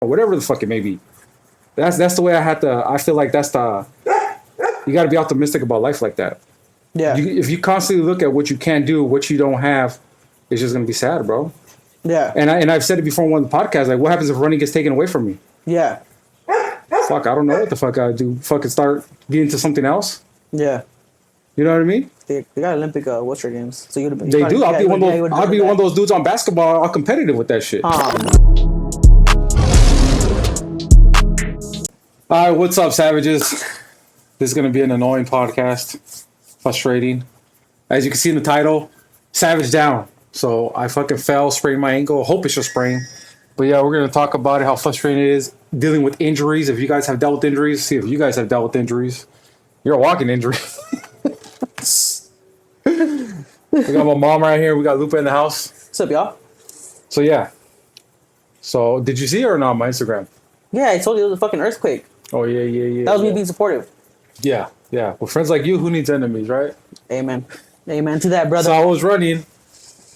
or whatever the fuck it may be. That's the way I feel like that's the, you got to be optimistic about life like that. Yeah. If you constantly look at what you can't do, what you don't have, it's just gonna be sad, bro. Yeah. And I've said it before on one of the podcasts. Like, what happens if running gets taken away from me? Yeah. Fuck, I don't know what the fuck I do. Fucking start getting to something else. Yeah. You know what I mean? They got Olympic Western games, so you'd have been. They do. I'll be one of those dudes on basketball, all competitive with that shit. All right, what's up, savages? This is gonna be an annoying podcast, frustrating. As you can see in the title, Savage down. So I fucking fell, sprained my ankle. Hope it's just sprain. But yeah, we're gonna talk about it, how frustrating it is dealing with injuries. If you guys have dealt with injuries, see if you guys have dealt with injuries. You're a walking injury. We got my mom right here. We got Lupa in the house. What's up, y'all? So yeah. So did you see her or not on my Instagram? Yeah, I told you it was a fucking earthquake. Oh yeah. That was me being supportive. Yeah. With friends like you, who needs enemies, right? Amen to that, brother. So I was running,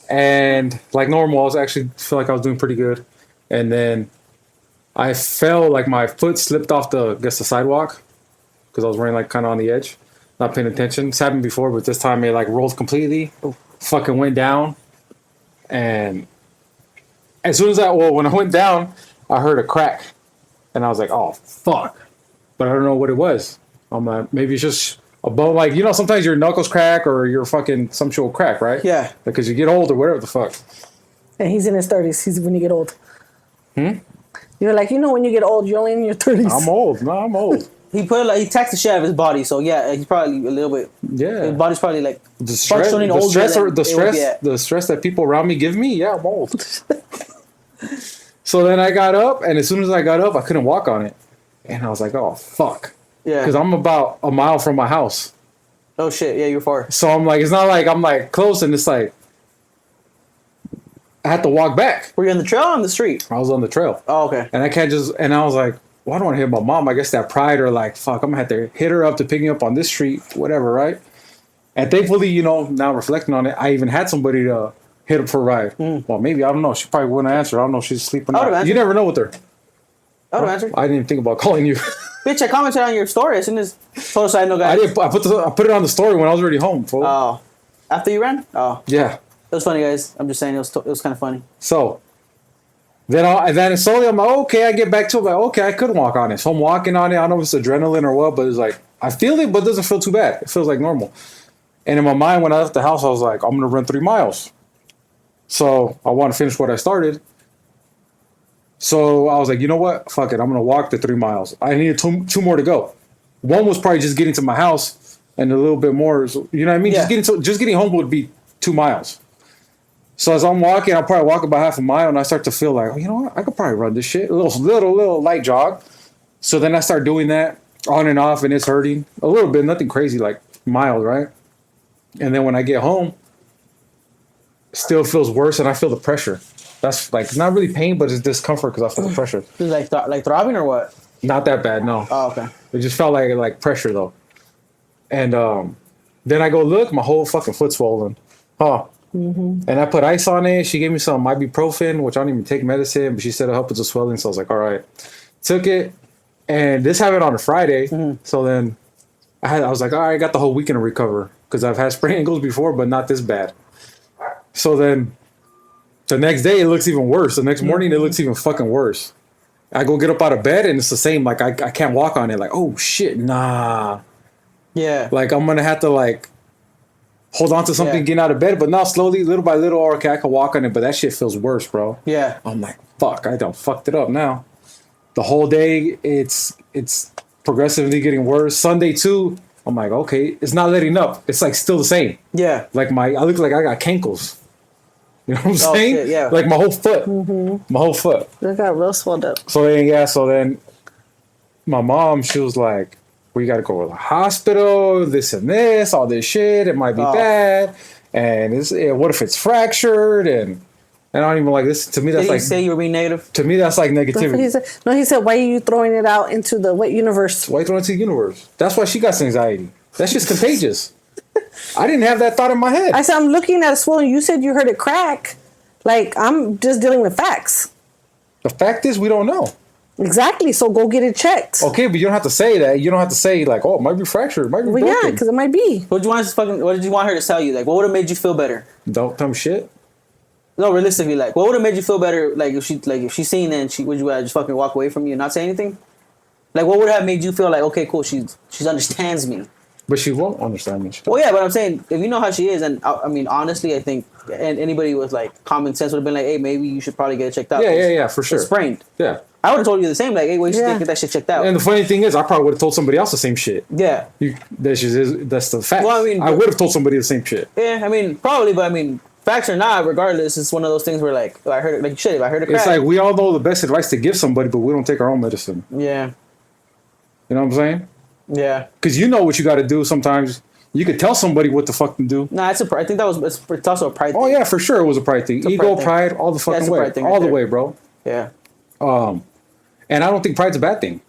and like normal, I was actually feel like I was doing pretty good, and then I fell, like my foot slipped off the sidewalk because I was running like kind of on the edge, not paying attention. It's happened before, but this time it like rolled completely, fucking went down, and as soon as when I went down, I heard a crack, and I was like, oh fuck, but I don't know what it was. I'm like, maybe it's just a bone, like, you know, sometimes your knuckles crack or your fucking some shit will crack, right? Yeah. Because you get old or whatever the fuck. And he's in his 30s. He's when you get old. You're like, when you get old, you're only in your 30s. I'm old. No, I'm old. He taxed the shit out of his body, so yeah, he's probably a little bit. Yeah. His body's probably like The stress that people around me give me, yeah, I'm old. So then I got up, and as soon as I got up, I couldn't walk on it. And I was like, oh, fuck. Yeah. Because I'm about a mile from my house. Oh, shit. Yeah, you're far. So I'm like, it's not like I'm like close, and it's like, I had to walk back. Were you on the trail or on the street? I was on the trail. Oh, okay. And I can't just, and I was like, well, I don't want to hit my mom. I guess that pride or like, fuck, I'm going to have to hit her up to pick me up on this street, whatever, right? And thankfully, now reflecting on it, I even had somebody to hit up for a ride. Well, maybe, I don't know. She probably wouldn't answer. I don't know if she's sleeping. You never know with her. I would have answered. I didn't even think about calling you. Bitch, I commented on your story as soon as total side no guy. I put it on the story when I was already home, fool. Oh. After you ran? Oh. Yeah. It was funny, guys. I'm just saying it was kind of funny. So then slowly I'm like, okay, I get back to it. Like, okay, I could walk on it. So I'm walking on it. I don't know if it's adrenaline or what, but it's like, I feel it, but it doesn't feel too bad. It feels like normal. And in my mind, when I left the house, I was like, I'm going to run 3 miles. So I want to finish what I started. So I was like, you know what? Fuck it. I'm going to walk the 3 miles. I needed two more to go. One was probably just getting to my house, and a little bit more. You know what I mean? Yeah. Just getting home would be 2 miles. So as I'm walking, I'll probably walk about half a mile, and I start to feel like, you know what? I could probably run this shit. A little light jog. So then I start doing that on and off, and it's hurting a little bit. Nothing crazy, like mild, right? And then when I get home, it still feels worse, and I feel the pressure. That's like, it's not really pain, but it's discomfort because I feel the pressure. Is it like throbbing or what? Not that bad, no. Oh, okay. It just felt like pressure though. And then I go look, my whole fucking foot's swollen. And I put ice on it. She gave me some ibuprofen, which I don't even take medicine, but she said it'll help with the swelling. So I was like, all right. Took it, and this happened on a Friday. So then I was like, all right, I got the whole weekend to recover because I've had sprained ankles before, but not this bad. So then the next day it looks even worse. The next morning it looks even fucking worse. I go get up out of bed and it's the same. Like I can't walk on it. Like, oh shit, nah. Yeah. Like I'm gonna have to like hold on to something getting out of bed. But now slowly, little by little, okay, I can walk on it. But that shit feels worse, bro. Yeah. I'm like, fuck, I done fucked it up now. The whole day it's progressively getting worse. Sunday too. I'm like, okay, it's not letting up. It's like still the same. Yeah. Like I look like I got cankles. You know what I'm saying? Shit, yeah. Like my whole foot. My whole foot. They got real swelled up. So then my mom, she was like, we got to go to the hospital, this and this, all this shit. It might be bad. And what if it's fractured? And I don't even like this. To me, that's Did he like, say you were being negative? to me, that's like That's what negativity. he said. No, he said, why are you throwing it out into the what universe? Why throw it into the universe? That's why she got anxiety. That's just contagious. I didn't have that thought in my head. I said, I'm looking at a swollen. You said you heard it crack. Like, I'm just dealing with facts. The fact is, we don't know. Exactly. So go get it checked. Okay, but you don't have to say that. You don't have to say like, oh, it might be fractured, it might be Well, broken. yeah, because it might be. What did you want her to tell you? Like, what would have made you feel better? Don't tell me shit. No, realistically, like, what would have made you feel better? Like, if she seen it and would you just fucking walk away from you and not say anything? Like, what would have made you feel like, okay, cool, she understands me? But she won't understand me. Well, yeah, but I'm saying, if you know how she is, and I mean, honestly, I think, and anybody with like common sense would have been like, hey, maybe you should probably get it checked out. Yeah, for sure. It's sprained. Yeah. I would have told you the same, like, hey, well, you should get that shit checked out. And the funny thing is, I probably would have told somebody else the same shit. Yeah. That's the fact. Well, I mean, I would have told somebody the same shit. Yeah, I mean, probably, but I mean, facts or not, regardless, it's one of those things where, like, if I heard it, like, shit, if I heard it crack. It's like we all know the best advice to give somebody, but we don't take our own medicine. Yeah. You know what I'm saying? Yeah. Because you know what you got to do sometimes. You could tell somebody what to fucking do. Nah, I think it's also a pride thing. Oh, yeah, for sure. It was a pride thing. Ego, pride, all the fucking way. All the way, bro. Yeah. And I don't think pride's a bad thing.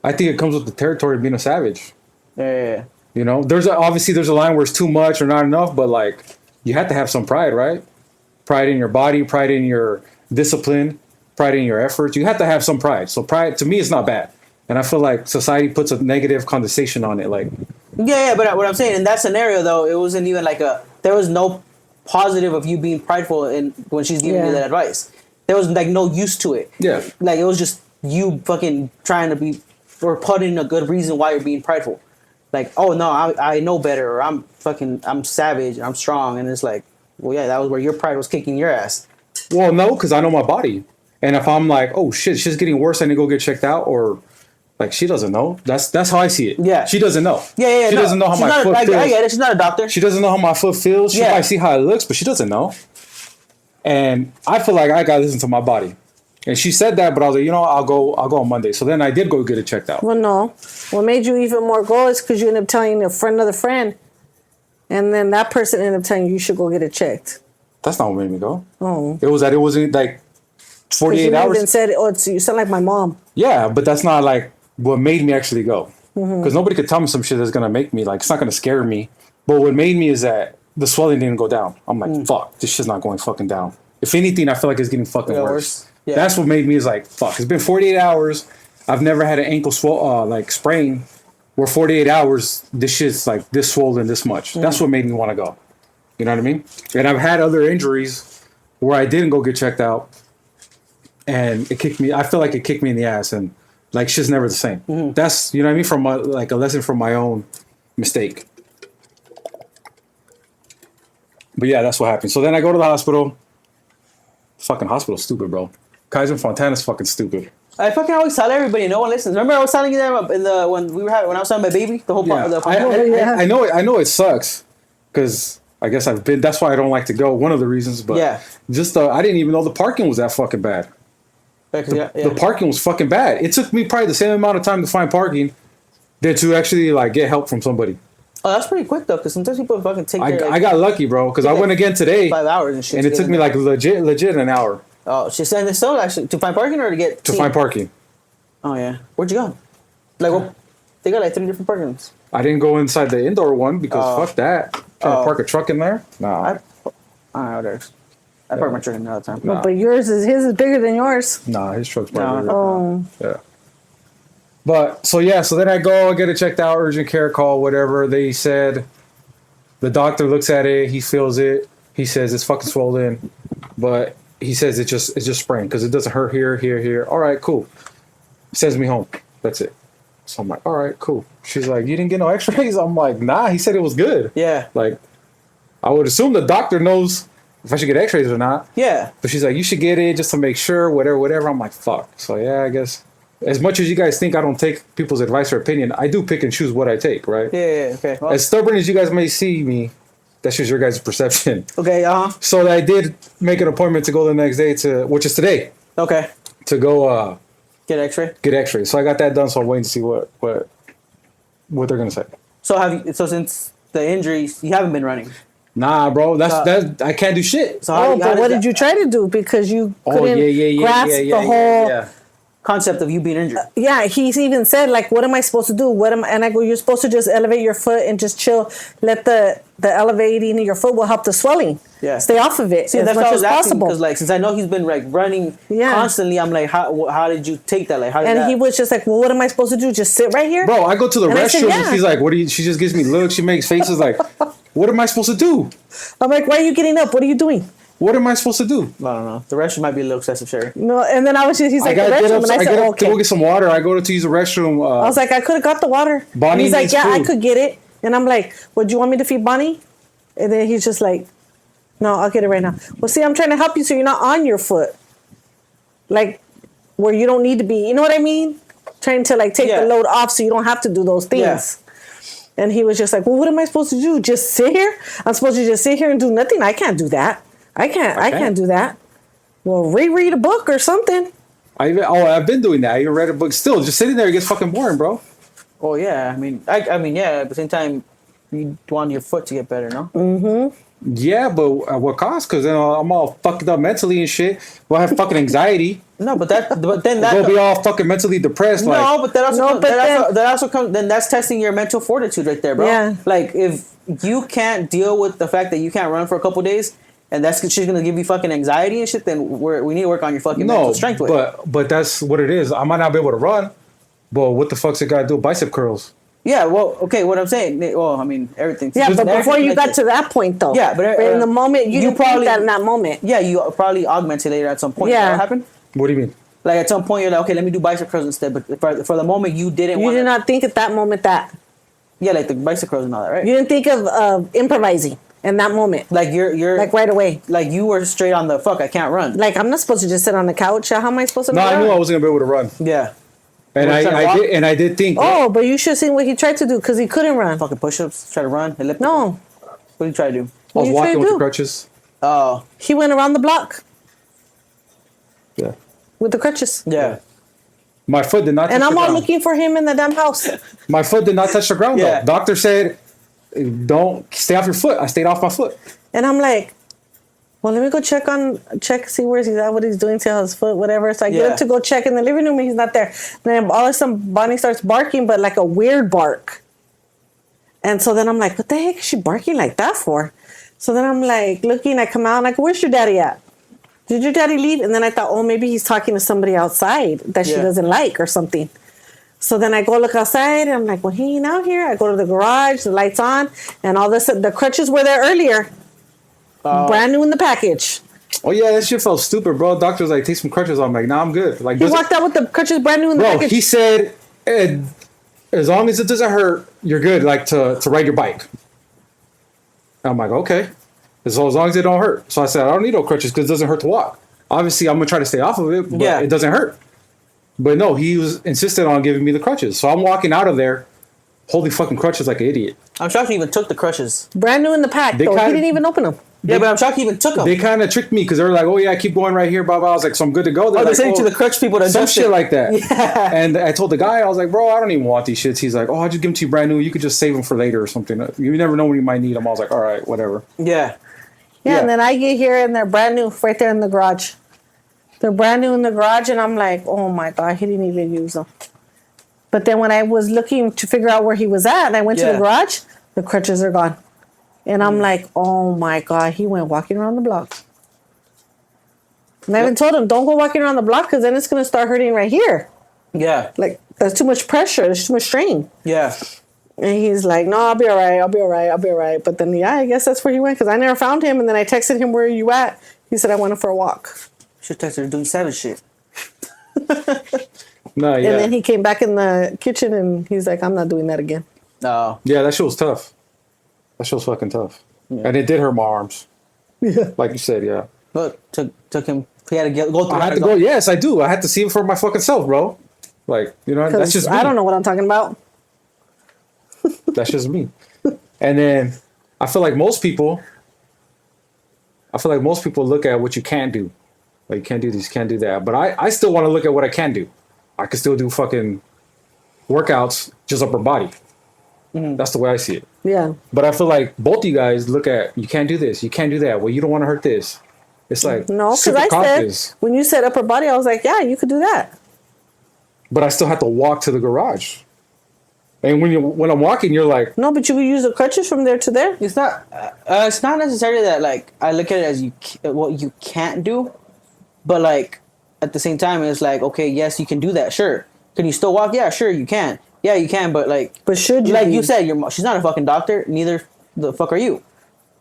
I think it comes with the territory of being a savage. Yeah. You know, obviously there's a line where it's too much or not enough, but like you have to have some pride, right? Pride in your body, pride in your discipline, pride in your efforts. You have to have some pride. So pride to me is not bad. And I feel like society puts a negative connotation on it. Like, yeah, but what I'm saying in that scenario though, it wasn't even like there was no positive of you being prideful when she's giving you that advice. There was like no use to it. Yeah. Like it was just you fucking trying to be or putting a good reason why you're being prideful. Like, oh no, I know better, or I'm savage and I'm strong, and it's like, well, yeah, that was where your pride was kicking your ass. Well, no, because I know my body, and if I'm like, oh shit, she's getting worse, I need to go get checked out, or like she doesn't know. That's how I see it. Yeah, she doesn't know. Yeah. She doesn't know how my foot feels. I get it. She's not a doctor. She doesn't know how my foot feels. She might see how it looks, but she doesn't know. And I feel like I gotta listen to my body. And she said that, but I was like, I'll go on Monday. So then I did go get it checked out. Well, no. What made you even more go is because you ended up telling another friend, and then that person ended up telling you should go get it checked. That's not what made me go. Oh. It was that it wasn't like 48 hours. You said, you sound like my mom. Yeah, but that's not like what made me actually go. Because nobody could tell me some shit that's gonna make me like, it's not gonna scare me. But what made me is that the swelling didn't go down. I'm like, fuck, this shit's not going fucking down. If anything, I feel like it's getting fucking worse. Yeah. That's what made me is like, fuck, it's been 48 hours. I've never had an ankle sprain where 48 hours, this shit's like this swollen this much. That's what made me want to go. You know what I mean? And I've had other injuries where I didn't go get checked out and I feel like it kicked me in the ass, and like shit's never the same. That's, you know what I mean? From like a lesson from my own mistake. But yeah, that's what happened. So then I go to the hospital. Fucking hospital's stupid, bro. Kaiser Fontana's fucking stupid. I fucking always tell everybody, no one listens. Remember I was telling you that when I was having my baby, the whole part. I know it sucks because I guess I've been. That's why I don't like to go. One of the reasons, but just I didn't even know the parking was that fucking bad. The parking was fucking bad. It took me probably the same amount of time to find parking than to actually like get help from somebody. Oh, that's pretty quick though, because sometimes people fucking take. I got lucky, bro, because I went again today. 5 hours and shit. And it took me like legit an hour. Oh, she's saying this so actually to find parking or to find parking. Oh yeah, where'd you go? Like, well, they got like 3 different parkings. I didn't go inside the indoor one because fuck that. Trying to park a truck in there? Nah. I park my truck in there all the time. Nah. But his is bigger than yours. Nah, his truck's probably bigger. Oh. Yeah. But so then I go, I get it checked out, urgent care call, whatever. They said the doctor looks at it, he feels it, he says it's fucking swollen, but he says it's just sprained because it doesn't hurt here. All right, cool. Sends me home. That's it. So I'm like, all right, cool. She's like, you didn't get no X-rays? I'm like, nah. He said it was good. Yeah. Like, I would assume the doctor knows if I should get X-rays or not. Yeah. But she's like, you should get it just to make sure, whatever. I'm like, fuck. So yeah, I guess. As much as you guys think I don't take people's advice or opinion, I do pick and choose what I take, right? Yeah, okay. Well, as stubborn as you guys may see me, that's just your guys' perception. Okay, So I did make an appointment to go the next day which is today. Okay. To go get X-ray. Get X-ray. So I got that done. So I'm waiting to see what they're gonna say. So since the injuries, you haven't been running? Nah, bro. That's I can't do shit. So but what did you try to do? Because you couldn't grasp the whole concept of you being injured. Yeah, he's even said like, "What am I supposed to do? What am?" And I go, "You're supposed to just elevate your foot and just chill. Let the elevating of your foot will help the swelling. Yeah. Stay off of it See, as that's much what I as was asking possible." because, like, since I know he's been like running constantly, I'm like, how did you take that? Like, how did And that? he was just like, "Well, what am I supposed to do? Just sit right here?" Bro, I go to the And I said, restroom yeah. and she's like, "What do you?" She just gives me looks. She makes faces like, "What am I supposed to do? I'm like, "Why are you getting up? What are you doing?" What am I supposed to do?" I don't know. The restroom might be a little excessive, Sherry. No, and then I was just, he's I like, "The gotta get restroom," up. and I I said, get oh, up to "Okay." go get some water. I go to use the restroom. I was like, "I could have got the water." Bonnie and he's like, needs "Yeah, I food. could get it." And I'm like, "Well, do you want me to feed Bonnie?" And then he's just like, "No, I'll get it right now." Well, see, I'm trying to help you so you're not on your foot, like where you don't need to be. You know what I mean? Trying to like take Yeah. the load off so you don't have to do those things. Yeah. And he was just like, "Well, what am I supposed to do? Just sit here? I'm supposed to just sit here and do nothing? I can't do that. I can't do that." Well, reread a book or something. I've been doing that. I even read a book. Still, just sitting there, it gets fucking boring, bro. Oh yeah, I mean, yeah. At the same time, you want your foot to get better, no? Yeah, but at what cost? Because then I'm all fucked up mentally and shit. Well, I have fucking anxiety. No, but then I'll that. be all fucking mentally depressed. No, like, but that also No, comes, but that also comes. Then that's testing your mental fortitude right there, bro. Yeah. Like if you can't deal with the fact that you can't run for a couple days, and that's she's gonna give you fucking anxiety and shit, then we need to work on your fucking mental strength. With it. but that's what it is. I might not be able to run, but what the fuck's it got to do with bicep curls? Yeah, well, okay. What I'm saying, well, I mean, everything. Yeah, but before you got connected. to that point, though. Yeah, but, in the moment, you didn't probably- think that in that moment. Yeah, you probably augmented later at some point. Yeah. What happened? What do you mean? Like at some point, you're like, okay, let me do bicep curls instead. But for the moment, you didn't. You want did not think at that moment that. Yeah, like the bicep curls and all that, right? You didn't think of improvising in that moment. Like you're Like right away. like you were straight on the fuck. I can't run. Like, I'm not supposed to just sit on the couch. How am I supposed to No, not I knew run? I wasn't gonna be able to run, Yeah. and You were trying to walk? I did think. Oh, but you should have seen what he tried to do because he couldn't run. Fucking push-ups. Try to run. Elliptical. No. What did you try to do? I was you trying walking to with do? the crutches. Oh. He went around the block Yeah, with the crutches. Yeah. my foot did not. Touch And I'm the all ground. looking for him in the damn house. My foot did not touch the ground Yeah. though. Doctor said, "Don't stay off your foot." I stayed off my foot. And I'm like, well, let me go see where he's at, what he's doing, see how his foot, whatever. So I get Yeah. up to go check in the living room and he's not there. Then all of a sudden, Bonnie starts barking, but like a weird bark. And so then I'm like, what the heck is she barking like that for? So then I'm like looking, I come out and I go, where's your daddy at? Did your daddy leave? And then I thought, oh, maybe he's talking to somebody outside that she Yeah. doesn't like or something. So then I go look outside and I'm like, well, he ain't out here. I go to the garage, the lights on, and all this, the crutches were there earlier. Brand new in the package. Oh yeah, that shit felt stupid, bro. Doctor was like, "Take some crutches." I'm like, "Nah, I'm good." Like, He walked out with the crutches brand new in the bro, package. he said, "As long as it doesn't hurt, you're good." Like to ride your bike. I'm like, okay, as long as it don't hurt. So I said, I don't need no crutches because it doesn't hurt to walk. Obviously, I'm gonna try to stay off of it, but Yeah. it doesn't hurt. But no, he was insistent on giving me the crutches. So I'm walking out of there, holding fucking crutches like an idiot. I'm shocked he even took the crushes. Brand new in the pack, They though. He kinda- didn't even open them. Yeah, but I'm shocked he even took them. They kind of tricked me because they were like, "Oh yeah, keep going right here, blah blah." I was like, "So I'm good to go." They like, sent it to the crutch people to some adjust shit it. like that. Yeah. And I told the guy, I was like, "Bro, I don't even want these shits." He's like, "Oh, I just give them to you brand new. You could just save them for later or something. You never know when you might need them." I was like, "All right, whatever." Yeah. Yeah, Yeah. and then I get here and they're brand new right there in the garage. They're brand new in the garage, and I'm like, oh my God, he didn't even use them. But then when I was looking to figure out where he was at, and I went to Yeah. the garage, the crutches are gone. And I'm like, oh my God, he went walking around the block. And I even told him, don't go walking around the block because then it's going to start hurting right here. Yeah. Like, there's too much pressure, there's too much strain. Yeah. And he's like, no, I'll be all right. I'll be all right. I'll be all right. But then, yeah, I guess that's where he went because I never found him. And then I texted him, where are you at? He said, I went for a walk. Should text her doing savage shit. No, yeah, And then he came back in the kitchen and he's like, I'm not doing that again. No. yeah, that shit was tough. That shit was fucking tough, and it did hurt my arms. Yeah. Like you said, yeah. Look, took him. He had to go through. I had it to go. Yes, I do. I had to see it for my fucking self, bro. Like, you know, that's Because just me. I don't know what I'm talking about. That's just me. And then I feel like most people look at what you can't do. Like, you can't do this, you can't do that. But I still want to look at what I can do. I can still do fucking workouts, just upper body. That's the way I see it. Yeah. But I feel like both you guys look at, you can't do this, you can't do that. Well, you don't want to hurt this. It's like, No, because super I confidence. said, when you said upper body, I was like, yeah, you could do that. but I still have to walk to the garage. And when I'm walking, you're like, No, but you could use the crutches from there to there. It's not necessarily that like I look at it as what you can't do, but like at the same time it's like, okay, yes, you can do that, sure. Can you still walk? Yeah, sure, you can. Yeah, you can, but like, But should you? like be? you said, she's not a fucking doctor. Neither the fuck are you.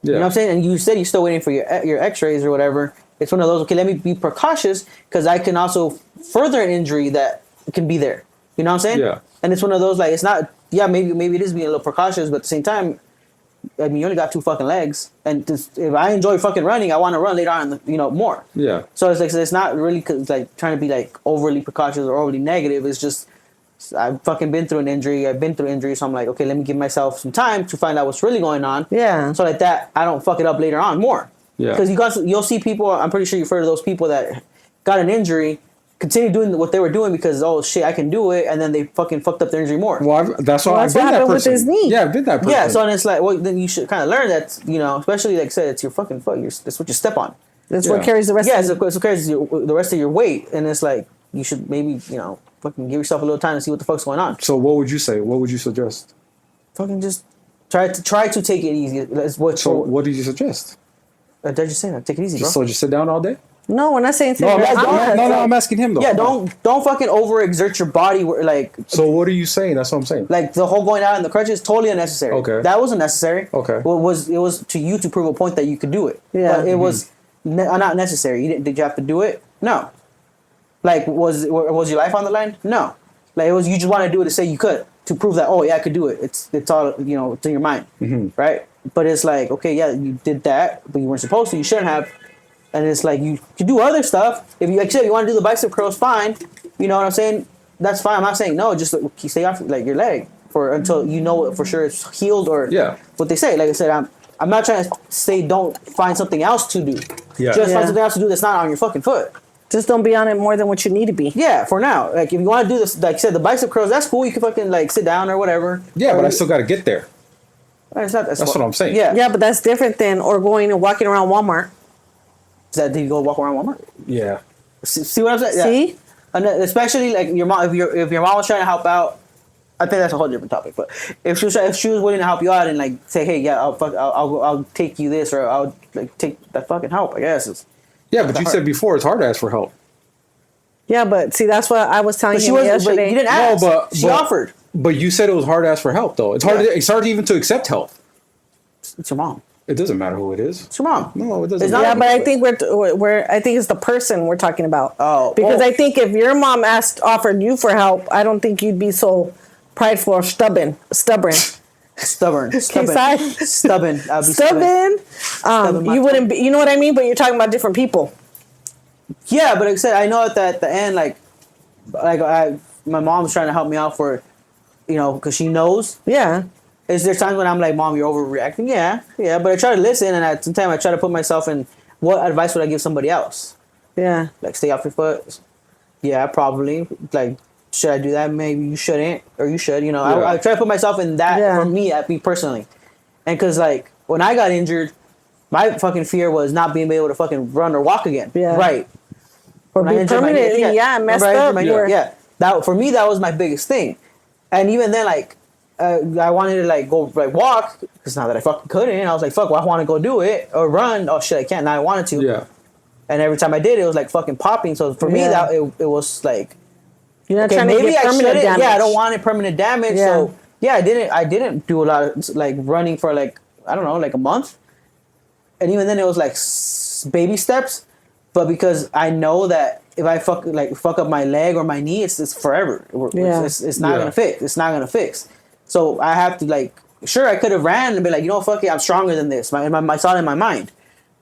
yeah, You know what I'm saying? And you said you're still waiting for your X-rays or whatever. It's one of those. Okay, let me be precautious because I can also further an injury that can be there. You know what I'm saying? Yeah. And it's one of those like it's not. Yeah, maybe it is being a little precautious, but at the same time, I mean, you only got 2 fucking legs, and if I enjoy fucking running, I want to run later on. More. yeah, So it's like it's not really like trying to be like overly precautious or overly negative. It's just I've fucking been through an injury. I've been through injury, so I'm like, okay, let me give myself some time to find out what's really going on. Yeah. So like that, I don't fuck it up later on more. Yeah. Because you'll see people. I'm pretty sure you've heard of those people that got an injury, continue doing what they were doing because oh shit, I can do it, and then they fucking fucked up their injury more. well, that's why that's I've been what that happened with person. his knee. Yeah, I've been that person. Yeah, so and it's like, well, then you should kind of learn that, especially like I said, it's your fucking foot. That's what you step on. That's Yeah. what carries the rest. Yeah, of it's what carries the rest of your weight, and it's like you should maybe fucking give yourself a little time to see what the fuck's going on. So what would you say? What would you suggest? Fucking just try to take it easy. That's what. So what did you suggest? Did I just say that? Take it easy, bro. So just sit down all day? No, we're not saying. No, take no, your no, time. no, I'm asking him though. Yeah, don't fucking overexert your body. Like So what are you saying? That's what I'm saying. like the whole going out in the crutches, totally unnecessary. Okay. That wasn't necessary. Okay. Well, it was to you to prove a point that you could do it. Yeah. But it was not necessary. Did you have to do it? No. Like was your life on the line? No. Like it was you just want to do it to say you could to prove that oh yeah I could do it. It's all it's in your mind, right? But it's like okay yeah you did that but you weren't supposed to. You shouldn't have. And it's like you could do other stuff. If you like I said you want to do the bicep curls, fine. You know what I'm saying? That's fine. I'm not saying no. Just stay off like your leg for until you know for sure it's healed or Yeah. what they say. Like I said, I'm not trying to say don't find something else to do. Yeah. Just Yeah. find something else to do that's not on your fucking foot. Just don't be on it more than what you need to be. Yeah, for now. Like if you want to do this, like I said, the bicep curls, that's cool. You can fucking like sit down or whatever. Yeah, Or but I still got to get there. It's not, That's what I'm saying. Yeah. Yeah, but that's different than or going and walking around Walmart. Is that did you go walk around Walmart? Yeah. See what I'm saying? Yeah. See? And then especially like your mom, if your mom was trying to help out, I think that's a whole different topic. But if she was willing to help you out and like say, hey, yeah, I'll take you this or I'll like take that fucking help. I guess it's. Yeah, but you said before it's hard to ask for help. Yeah, but see, that's what I was telling But you she was. But yesterday. you didn't ask. She but- offered. But you said it was hard to ask for help though. It's hard. Yeah. It's hard even to accept help. It's your mom. It doesn't matter who it is. It's your mom. No, it doesn't. It's not- Yeah, but I think we're I think it's the person we're talking about. Oh, because oh. I think if your mom offered you for help, I don't think you'd be so prideful or stubborn. Stubborn. Sorry. Stubborn. I'll be stubborn. Stubborn. my You wouldn't be. You know what I mean? But you're talking about different people. Yeah, but like I said, I know at the end, like my mom's trying to help me out for, because she knows. Yeah. Is there times when I'm like, Mom, you're overreacting? Yeah. But I try to listen, and at the same time, I try to put myself in what advice would I give somebody else? Yeah. Like, stay off your foot. Yeah, probably. Like, should I do that? Maybe you shouldn't, or you should. Yeah. I try to put myself in that Yeah. for me, at me personally, and because like when I got injured, my fucking fear was not being able to fucking run or walk again. Yeah. Right. Or When I be injured my knee, permanently, messed Remember I up. injured my knee? or- Yeah. That for me, that was my biggest thing, and even then, like. I wanted to like go like walk because now that I fucking couldn't, I was like, fuck, well, I want to go do it or run. Oh shit, I can't. Now I wanted to. Yeah. And every time I did, it was like fucking popping. So for me, Yeah. that it was like, You're not okay, trying to maybe get I permanent shouldn't. damage. Yeah, I don't want it permanent damage. Yeah. So yeah, I didn't do a lot of like running for like I don't know like a month, and even then it was like baby steps. But because I know that if I fuck up my leg or my knee, it's forever. Yeah. It's not Yeah. gonna fix. It's not gonna fix. So I have to like. Sure, I could have ran and be like, fuck it, I'm stronger than this. I saw it in my mind,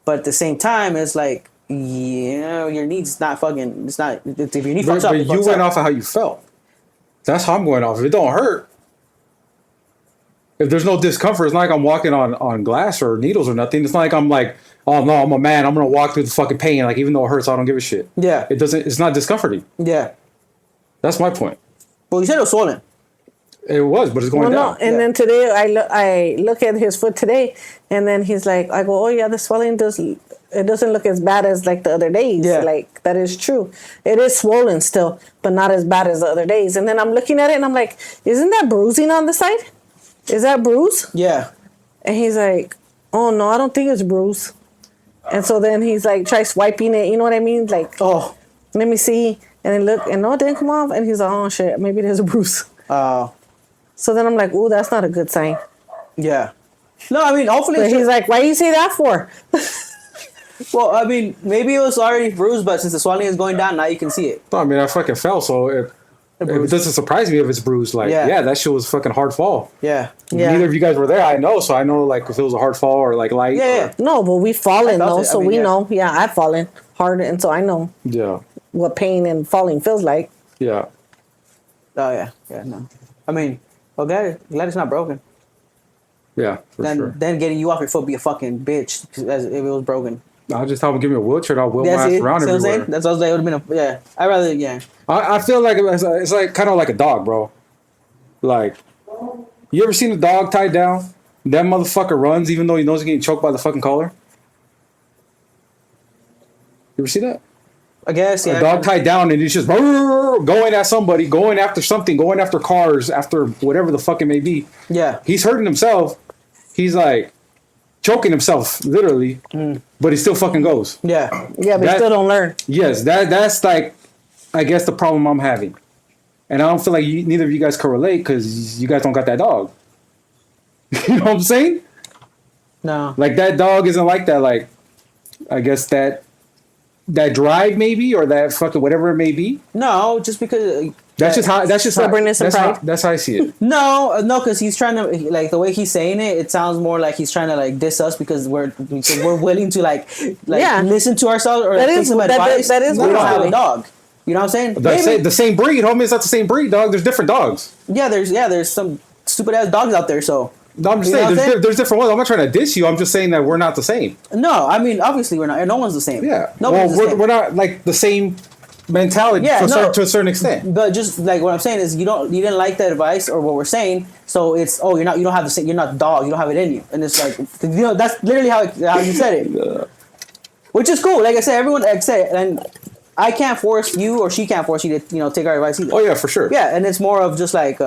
but at the same time, it's like, your knee's not fucking. It's not. If your knee fucks up, But it you fucks went up. off of how you felt. That's how I'm going off. If it don't hurt, if there's no discomfort, it's not like I'm walking on glass or needles or nothing. It's not like I'm like, oh no, I'm a man. I'm gonna walk through the fucking pain. Like even though it hurts, I don't give a shit. Yeah. It doesn't. It's not discomforting. Yeah. That's my point. Well, you said it was swollen. It was, but it's going Well, no, down. and Yeah. then today I look at his foot today, and then he's like, I go, oh yeah, the swelling does it doesn't look as bad as like the other days. Yeah. Like that is true. It is swollen still, but not as bad as the other days. And then I'm looking at it and I'm like, isn't that bruising on the side? Is that bruise? Yeah. And he's like, oh no, I don't think it's bruise. And so then he's like, try swiping it. You know what I mean? Like, Oh. let me see. And then look, and no, it didn't come off. And he's like, oh shit, maybe there's a bruise. So then I'm like, ooh, that's not a good sign. Yeah. No, I mean, hopefully. But he's like, why do you say that for? Well, I mean, maybe it was already bruised, but since the swelling is going down, now you can see it. No, I mean, I fucking fell, so it doesn't surprise me if it's bruised. Like, yeah, that shit was fucking hard fall. Yeah. Yeah. Neither of you guys were there, I know, so I know, like, if it was a hard fall or, like, light. Yeah. No, but we've fallen I felt though, it. so I mean, we yeah. know. Yeah, I've fallen hard, and so I know Yeah. what pain and falling feels like. Yeah. Oh, yeah. Yeah, no. I mean, well, glad it's not broken. Yeah, for sure. Then getting you off your foot would be a fucking bitch as if it was broken. I'll just tell them, give me a wheelchair, I'll wheel my That's ass it. around See what I'm everywhere. saying? That's what I was like. It would have been yeah. I'd rather, yeah. I feel like it's like kind of like a dog, bro. Like, you ever seen a dog tied down? That motherfucker runs even though he knows he's getting choked by the fucking collar. You ever see that? I guess, yeah. A dog tied down and he's just going at somebody, going after something, going after cars, after whatever the fuck it may be. Yeah. He's hurting himself. He's like choking himself, literally, but he still fucking goes. Yeah. Yeah, but you still don't learn. Yes, that's like, I guess the problem I'm having, and I don't feel like neither of you guys can relate because you guys don't got that dog. You know what I'm saying? No. Like that dog isn't like that. Like, I guess that drive maybe, or that fucking whatever it may be. No, just because. That's just how. That's just Stubbornness and pride. That's how I see it. No, because he's trying to, like, the way he's saying it, it sounds more like he's trying to, like, diss us because we're willing to, like Yeah. listen to ourselves or That take is- some that- advice. that is we don't what have I a mean. dog. You know what I'm saying? The same breed, homie. It's not the same breed, dog. There's different dogs. Yeah, there's some stupid ass dogs out there. So No, I'm just You know saying, what I'm saying? there's different ones. I'm not trying to diss you. I'm just saying that we're not the same. no, I mean obviously we're not. No one's the same. Yeah. no Well, one's the same. we're not like the same mentality Yeah, to a certain extent. But just like what I'm saying is you didn't like the advice or what we're saying, so it's you don't have the same, you're not the dog, you don't have it in you, and it's like that's literally how you said it, which is cool. Like I said, everyone and I can't force you or she can't force you to take our advice either. Oh yeah, for sure. Yeah, and it's more of just like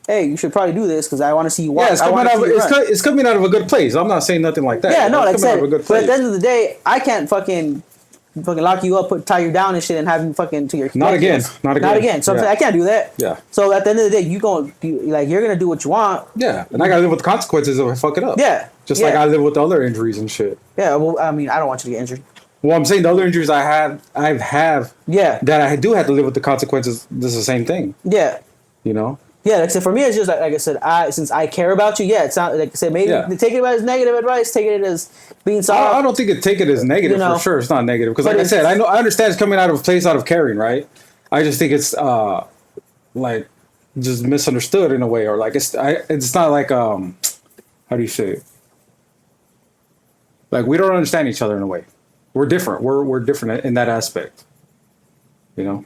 hey, you should probably do this because I want to see you walk. Yeah, it's coming out of a good place. I'm not saying nothing like that. Yeah, no, like I It's coming out said, of a good but at place. the end of the day, I can't fucking lock you up, tie you down and shit, and have you fucking to your Not again. Not again. So I'm Yeah. saying I can't do that. Yeah. So at the end of the day, you're gonna do what you want. Yeah, and I gotta live with the consequences if I fuck it up. Yeah. Just Yeah. like I live with the other injuries and shit. Yeah. Well, I mean, I don't want you to get injured. Well, I'm saying the other injuries I have Yeah. that I do have to live with the consequences. This is the same thing, Yeah. you know. Yeah. Like I said, for me, it's just like I said, since I care about you. Yeah. It's not like I said. Maybe Yeah. take it as negative advice. Take it as being soft. I don't think take it as negative You know. for sure. It's not negative because, But like I said, it's- I understand it's coming out of a place out of caring, right? I just think it's like just misunderstood in a way, or like it's not like how do you say it? Like we don't understand each other in a way. We're different. We're different in that aspect. You know.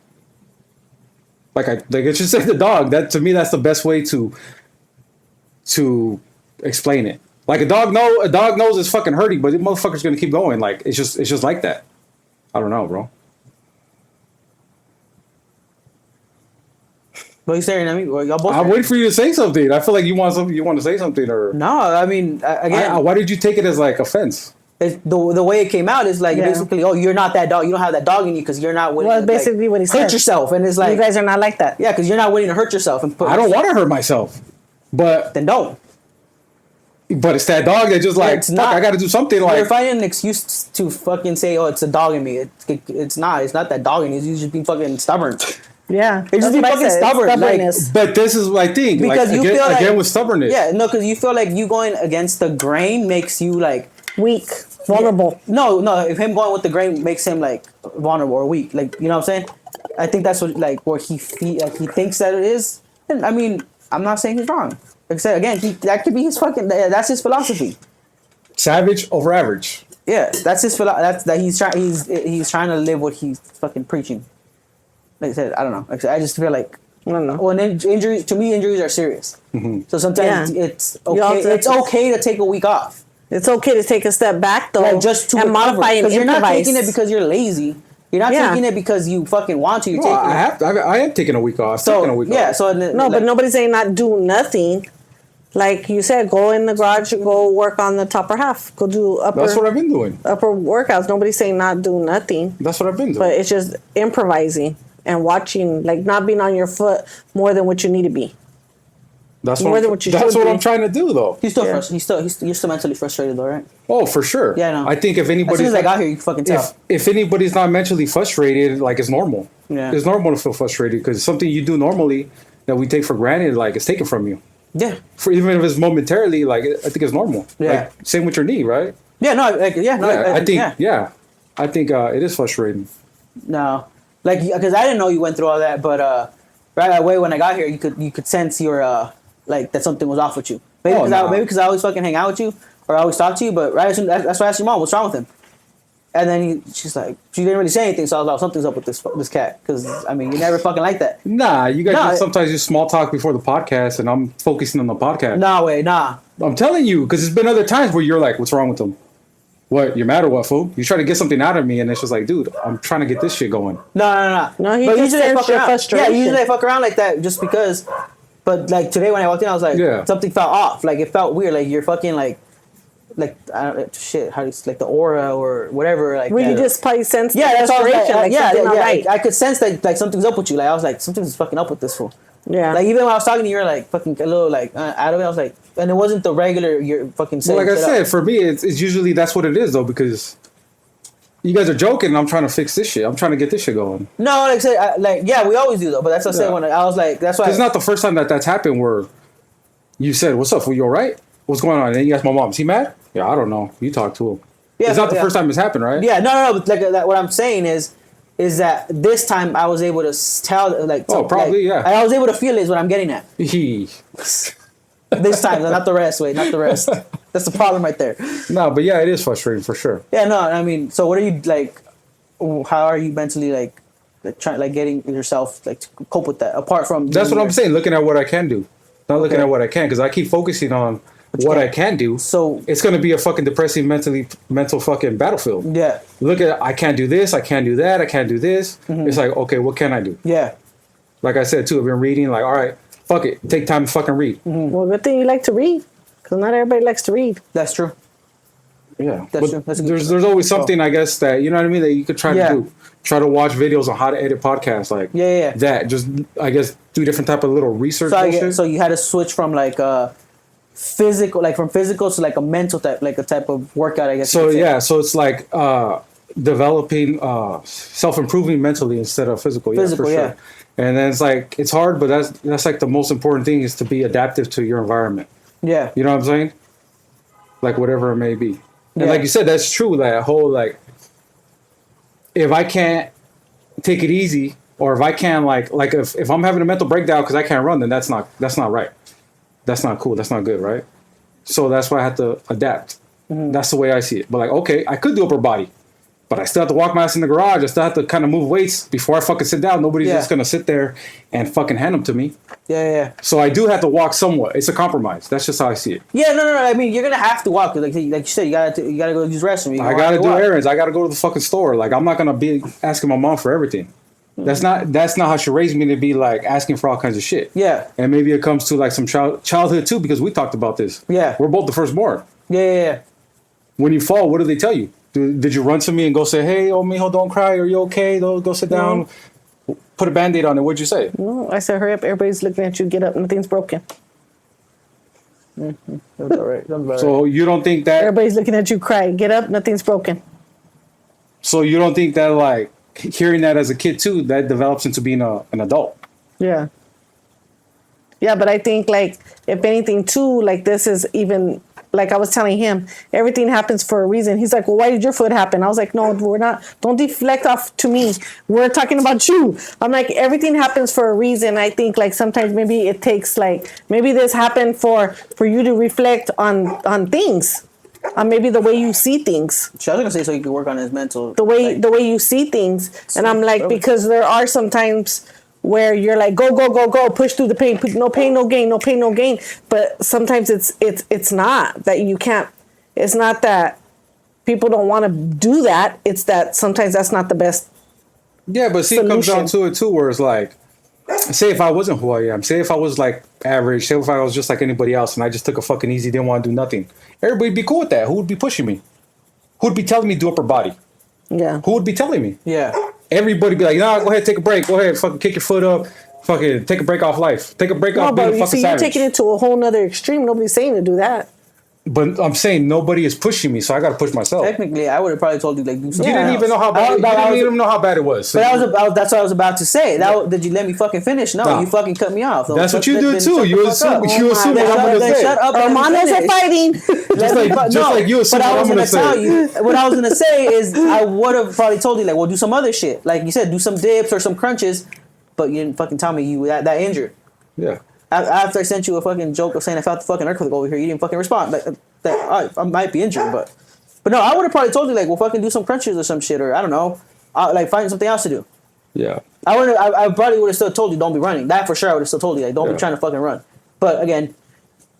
Like I just said the dog. That to me, that's the best way to explain it. Like a dog knows it's fucking hurting, but the motherfucker's gonna keep going. Like it's just like that. I don't know, bro. What are you saying? I mean, well, y'all both. I'm waiting for you to say something. I feel like you want to say something, or No, I mean, again, why did you take it as like offense? it's the way it came out is like Yeah. basically, oh, you're not that dog. You don't have that dog in you because you're not willing Well, to basically what he hurt said. yourself, and it's You like guys are not like that. yeah, because you're not willing to hurt yourself and put. I don't want to hurt myself, but Then don't. it's that dog that just like It's fuck, not- I got to do something. You're Like finding an excuse to fucking say, oh, it's a dog in me. It's not. It's not that dog in you. You're just being fucking stubborn. Yeah. It's just That's be what I fucking said. It's stubborn, like- Stubbornness. but this is my thing. Because like, you feel like again with stubbornness. Yeah, no, because you feel like you going against the grain makes you like Weak. Vulnerable. no. If him going with the grain makes him like vulnerable or weak, like you know what I'm saying. I think that's what like where he thinks that it is. And I mean, I'm not saying he's wrong. Like I said again, that could be his fucking. That's his philosophy. Savage over average. Yeah, that's his philosophy. He's trying to live what he's fucking preaching. Like I said, I don't know. Like I said, I just feel like I don't know. when injuries to me, injuries are serious. So sometimes Yeah. it's You okay. also have It's to- okay to take a week off. It's okay to take a step back though, like just to and modify and because you're not improvise. taking it because you're lazy. You're not taking it because you fucking want to. You're No, taking it. I am taking a week off. So Taking a week yeah, off. so No, but nobody's saying not do nothing. Like you said, go in the garage, go work on the upper half, go do That's what I've been doing. upper workouts. Nobody's saying not do nothing, That's what I've been doing. but it's just improvising and watching, like not being on your foot more than what you need to be. That's more what, than what you that's should what be. I'm trying to do, though. He's still Yeah. you're still mentally frustrated though, right? Oh, for sure. Yeah, I know. I think if As soon anybody's as I got here, you can fucking tell. if anybody's not mentally frustrated, like it's normal. Yeah. It's normal to feel frustrated because something you do normally that we take for granted, like it's taken from you. Yeah. For even if it's momentarily, like I think it's normal. Yeah. Like, same with your knee, right? Yeah, no, like, yeah, no, I think. yeah. Yeah. I think it is frustrating. No, like because I didn't know you went through all that, but right away when I got here, you could sense your like that something was off with you. Maybe Oh, because nah. maybe because I always fucking hang out with you or I always talk to you. But right as soon, that's why I asked your mom what's wrong with him, and then she's like she didn't really say anything, so I was like something's up with this cat because I mean you never fucking like that. Nah, you guys Nah, just sometimes do small talk before the podcast, and I'm focusing on the podcast. Nah, way, nah. I'm telling you, because there's been other times where you're like, "What's wrong with them? What? You're mad or what, fool? You try to get something out of me, and it's just like, dude, I'm trying to get this shit going." No. No, he But just usually I sense fuck your around. frustration. Yeah, usually I fuck around like that just because. But like today when I walked in, I was like, Yeah. something felt off. Like it felt weird. Like you're fucking like I don't shit. How do you like the aura or whatever? Like Where you that. just probably sense Yeah, that's all. frustration, like Yeah, something not yeah. right. I could sense that like something's up with you. Like I was like, something's fucking up with this fool. Yeah. Like even when I was talking to you, you're like fucking a little like out of it. I was like, and it wasn't the regular. You're fucking. Well, like I shit said, up. for me, it's usually that's what it is though, because you guys are joking, and I'm trying to fix this shit. I'm trying to get this shit going. No, like I said, like yeah, we always do though. But that's what I said Yeah. when I was like, that's why. It's not the first time that's happened where you said, "What's up? Were you all right? What's going on?" And then you asked my mom, "Is he mad?" Yeah, I don't know. You talk to him. Yeah, it's not the yeah. first time it's happened, right? Yeah, no. But like that, what I'm saying is that this time I was able to tell like. Oh, probably, like, yeah. I was able to feel is what I'm getting at. He. This time, not the rest. Wait, not the rest. That's the problem right there. No, but yeah, it is frustrating for sure. Yeah, no. I mean, so what are you like? How are you mentally like trying like getting yourself like to cope with that? Apart from That's what I'm saying. Looking at what I can do, not looking Okay. at what I can, because I keep focusing on you what I can't. can do. So It's gonna be a fucking depressing mental fucking battlefield. yeah, Look at I can't do this, I can't do that, I can't do this. Mm-hmm. It's like, okay, what can I do? yeah, Like I said too, I've been reading. Like, all right, fuck it, take time to fucking read. Well, good thing you like to read, because not everybody likes to read. that's true. Yeah, That's but true. That's a good there's always something I guess that you know what I mean that you could try Yeah. to do. Try to watch videos on how to edit podcasts, like Yeah. that. Just I guess do different type of little research. So bullshit. so you had to switch from like physical, like from physical to like a mental type, like a type of workout. I guess. you So could say. yeah, so it's like developing self-improving mentally instead of physical. Physical, yeah, for yeah. sure. And then it's like it's hard, but that's like the most important thing is to be adaptive to your environment. Yeah. You know what I'm saying? Like whatever it may be. And Yeah. like you said, that's true. That whole like, if I can't take it easy, or if I can't like if I'm having a mental breakdown because I can't run, then that's not right. That's not cool. That's not good, right? So that's why I have to adapt. Mm-hmm. That's the way I see it. But like, okay, I could do upper body, but I still have to walk my ass in the garage. I still have to kind of move weights before I fucking sit down. Nobody's Yeah. just gonna sit there and fucking hand them to me. Yeah. So I do have to walk somewhat. It's a compromise. That's just how I see it. Yeah, no. I mean, you're gonna have to walk. Like you said, you gotta go use the restroom. You I gonna gotta have to do walk. errands. I gotta go to the fucking store. Like I'm not gonna be asking my mom for everything. That's not how she raised me to be like asking for all kinds of shit. Yeah. And maybe it comes to like some childhood too, because we talked about this. Yeah. We're both the firstborn. Yeah. When you fall, what do they tell you? Did you run to me and go say, "Hey, oh mijo, don't cry. Are you okay? Go sit down." Put a Band-Aid on it. What'd you say? No, I said, hurry up. Everybody's looking at you. Get up. Nothing's broken. That's all right. That's all right. So you don't think that? Everybody's looking at you. Cry. Get up. Nothing's broken. So you don't think that like hearing that as a kid too, that develops into being an adult? Yeah. Yeah, but I think like if anything too, like this is even like I was telling him, everything happens for a reason. He's like, well, why did your foot happen? I was like, no, we're not. Don't deflect off to me. We're talking about you. I'm like, everything happens for a reason. I think like sometimes maybe it takes like maybe this happened for you to reflect on things, on maybe the way you see things. So I was gonna say so you could work on his mental. The way you see things. And I'm like, because there are some times where you're like, go, push through the pain, no pain, no gain, no pain, no gain. But sometimes it's not that you can't It's not that people don't want to do that. It's that sometimes that's not the best. Yeah, but see, it comes down Solution. to it too, where it's like, say if I wasn't who I am, say if I was like average, say if I was just like anybody else and I just took a fucking easy, didn't want to do nothing, everybody'd be cool with that. Who would be pushing me? Who would be telling me to do upper body? Yeah. Who would be telling me? Yeah. Everybody be like, nah, go ahead, take a break. Go ahead, fucking kick your foot up. Fucking take a break off life. Take a break No, off being but a you fucking see, you're savage. taking it to a whole nother extreme. Nobody's saying to do that. But I'm saying nobody is pushing me, so I got to push myself. Technically, I would have probably told you like do something. You didn't else. even know how bad. You didn't even know how bad it was. So But that's what I was about to say. Did you let me fucking finish? No, Nah. you fucking cut me off. That's what you Then do shut too. the You fuck assume. up. You assume Then what I'm gonna then say. shut up. and Hermanos are finish. fighting. Just like you assume But I what was I'm gonna gonna tell say. you what I was gonna say is I would have probably told you like, well, do some other shit. Like you said, do some dips or some crunches, but you didn't fucking tell me you that injured. Yeah. After I sent you a fucking joke of saying I felt the fucking earthquake over here, you didn't fucking respond. Like that, I might be injured, but no, I would have probably told you like, well, fucking do some crunches or some shit, or I don't know, like find something else to do. Yeah. I probably would have still told you don't be running. That for sure, I would have still told you like don't Yeah. be trying to fucking run. But again,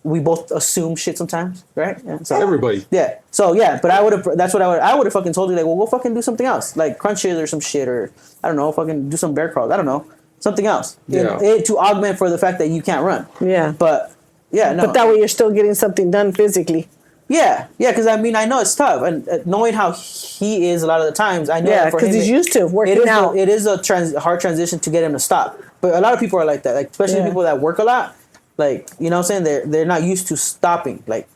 we both assume shit sometimes, right? Yeah, so Everybody. yeah. So yeah, but I would have. That's what I would have fucking told you like, well, go fucking do something else, like crunches or some shit, or I don't know, fucking do some bear crawls. I don't know, something else. Yeah. To augment for the fact that you can't run. Yeah. But yeah, no. But that way you're still getting something done physically. Yeah, because I mean I know it's tough, and knowing how he is a lot of the times, I know Yeah, that for because him he's it- used to working it is out. it is a hard transition to get him to stop. But a lot of people are like that, like especially Yeah. people that work a lot. Like you know what I'm saying, they're not used to stopping. Like,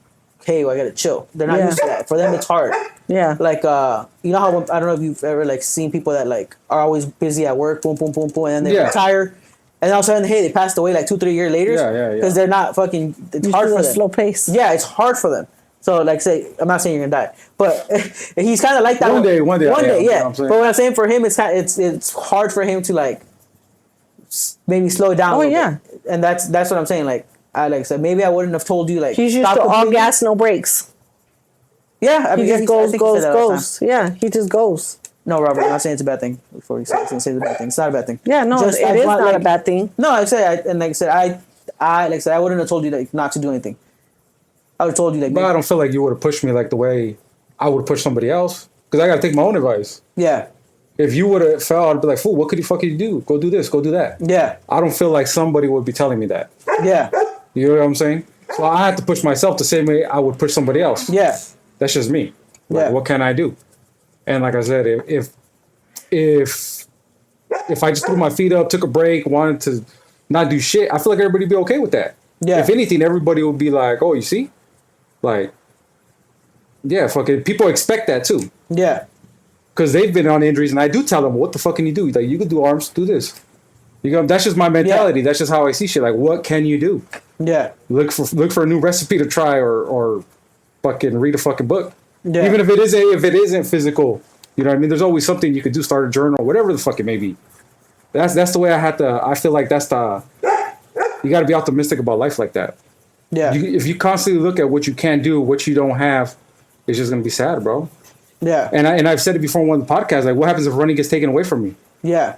hey, well, I gotta chill. They're not Yeah. used to that. For them, it's hard. Yeah. Like you know how I don't know if you've ever like seen people that like are always busy at work, boom, boom, boom, boom, and then they Yeah. retire, and all of a sudden, hey, they passed away like 2-3 years later. Yeah, yeah, yeah. Because they're not fucking. It's Used hard to for a them. slow pace. Yeah, it's hard for them. So, like, say, I'm not saying you're gonna die, but he's kind of like that. One day, one day, yeah, you know yeah. what I'm saying? But what I'm saying for him, it's hard for him to like maybe slow down. a Oh, little yeah. bit. And that's what I'm saying. Like I said, maybe I wouldn't have told you like He's used stop to all completely. gas, no brakes. Yeah, I He mean, just I goes, think he said that all the time. goes. Yeah, he just goes. No, Robert, I'm not saying it's a bad thing. Before you say it's a bad thing, it's not a bad thing. Yeah, no, Just, it I is want, not a like- bad thing. No, I wouldn't have told you like not to do anything. I would have told you like But I don't feel like you would have pushed me like the way I would push somebody else. Because I got to take my own advice. yeah, If you would have fell, I'd be like, fool, what could you fucking do? Go do this, go do that. yeah, I don't feel like somebody would be telling me that. yeah, You know what I'm saying? So I had to push myself the same way I would push somebody else. yeah, That's just me. Like, Yeah. what can I do? And like I said, if I just threw my feet up, took a break, wanted to not do shit, I feel like everybody'd be okay with that. Yeah. If anything, everybody would be like, oh, you see? Like, yeah, fucking people expect that too. yeah, Because they've been on injuries, and I do tell them, what the fuck can you do? Like, you can do arms, do this. You go, that's just my mentality. That's just how I see shit. Like, what can you do? yeah, Look for a new recipe to try, or fucking read a fucking book. Yeah. Even if it isn't physical, you know what I mean? There's always something you could do. Start a journal, whatever the fuck it may be. That's the way I feel like that's you got to be optimistic about life like that. yeah, If you constantly look at what you can't do, what you don't have, it's just gonna be sad, bro. yeah, And I've said it before on one of the podcasts. Like, what happens if running gets taken away from me? yeah,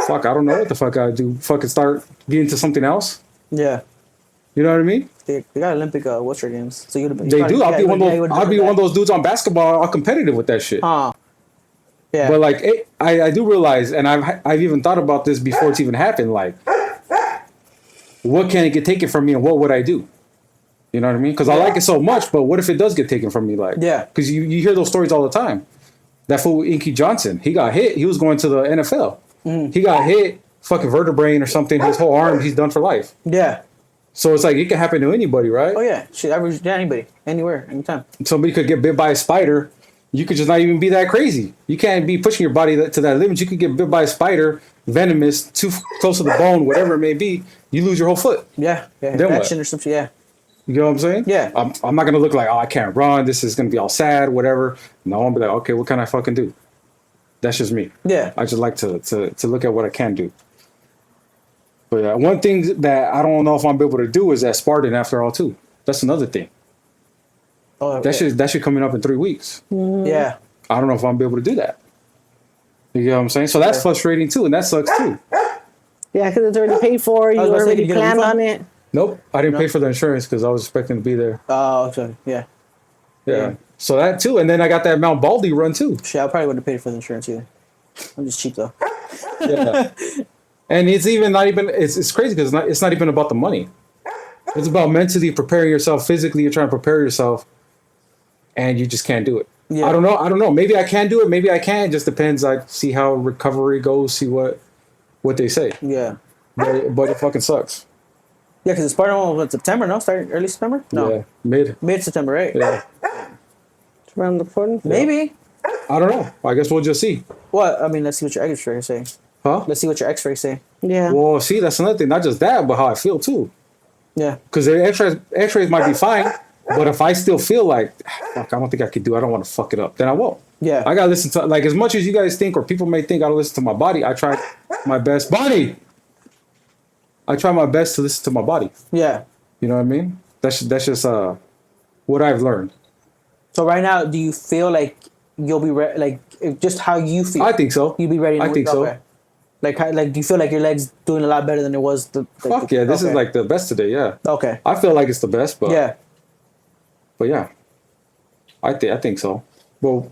Fuck, I don't know what the fuck I would do. Fucking start getting into something else. yeah. You know what I mean? They got Olympic what's your games? So you'd They do. I'll be one of those dudes on basketball, all competitive with that shit. Huh. Yeah. But like, I do realize, and I've even thought about this before it's even happened. Like, what can it get taken from me, and what would I do? You know what I mean? Because I like it so much, but what if it does get taken from me? Like, Yeah. Because you hear those stories all the time. That fool Inky Johnson, he got hit. He was going to the NFL. He got hit, fucking vertebrae or something. His whole arm, he's done for life. yeah. So it's like it can happen to anybody, right? Oh yeah. Shit, average anybody, anywhere, anytime. Somebody could get bit by a spider. You could just not even be that crazy. You can't be pushing your body to that limit. You could get bit by a spider, venomous, too close to the bone, whatever it may be. You lose your whole foot. Yeah. Yeah. Then what? Infection or some shit. Yeah. You know what I'm saying? Yeah. I'm not gonna look like, oh, I can't run. This is gonna be all sad, whatever. No, I'm be like, okay, what can I fucking do? That's just me. Yeah. I just like to look at what I can do. But one thing that I don't know if I'm able to do is that Spartan after all too. That's another thing. Oh, That shit coming up in 3 weeks. Yeah. I don't know if I'm able to do that. You know what I'm saying? So that's Yeah. frustrating too, and that sucks too. Yeah, because it's already paid for. You was gonna say, already did you get a planned refund? on it. Nope, I didn't No. pay for the insurance because I was expecting to be there. Oh, okay. Yeah. Yeah. So that too, and then I got that Mount Baldy run too. Shit, I probably wouldn't have paid for the insurance either. I'm just cheap though. Yeah. And it's even not even it's crazy because it's not even about the money. It's about mentally preparing yourself. Physically, you're trying to prepare yourself, and you just can't do it. Yeah. I don't know. Maybe I can do it. Maybe I can't. It just depends. I see how recovery goes. See what they say. Yeah. But it fucking sucks. Yeah, because the Spartan one was September, no? Started early September? No. Yeah. Mid September, right? Yeah. Around the corner. Maybe. I don't know. I guess we'll just see. What? I mean, let's see what your X-rays say. Huh? Let's see what your X-rays say. Yeah. Well, see, that's another thing. Not just that, but how I feel too. Yeah. Because the X-rays might be fine, but if I still feel like, fuck, I don't think I could do it, I don't want to fuck it up, then I won't. Yeah. I gotta listen to, like, as much as you guys think or people may think I don't listen to my body, I try my best. Bonnie! I try my best to listen to my body. Yeah. You know what I mean? That's just what I've learned. So right now, do you feel like you'll be ready? Like just how you feel? I think so. You'll be ready. I think so. Okay. Like do you feel like your legs doing a lot better than it was? Fuck yeah, this is like the best today. Yeah. Okay. I feel like it's the best, but Yeah. But yeah, I think so. Well,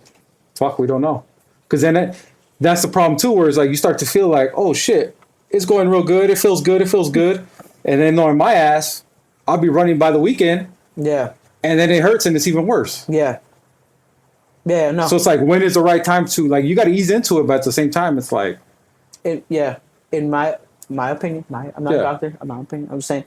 fuck, we don't know, because then that's the problem too. Where it's like you start to feel like, oh shit, it's going real good. It feels good. And then knowing my ass, I'll be running by the weekend, Yeah. and then it hurts and it's even worse. Yeah. Yeah. No. So it's like, when is the right time to, like, you got to ease into it, but at the same time, it's like, Yeah. In my opinion, I'm not a Yeah. doctor. I'm not opinion. I'm just saying.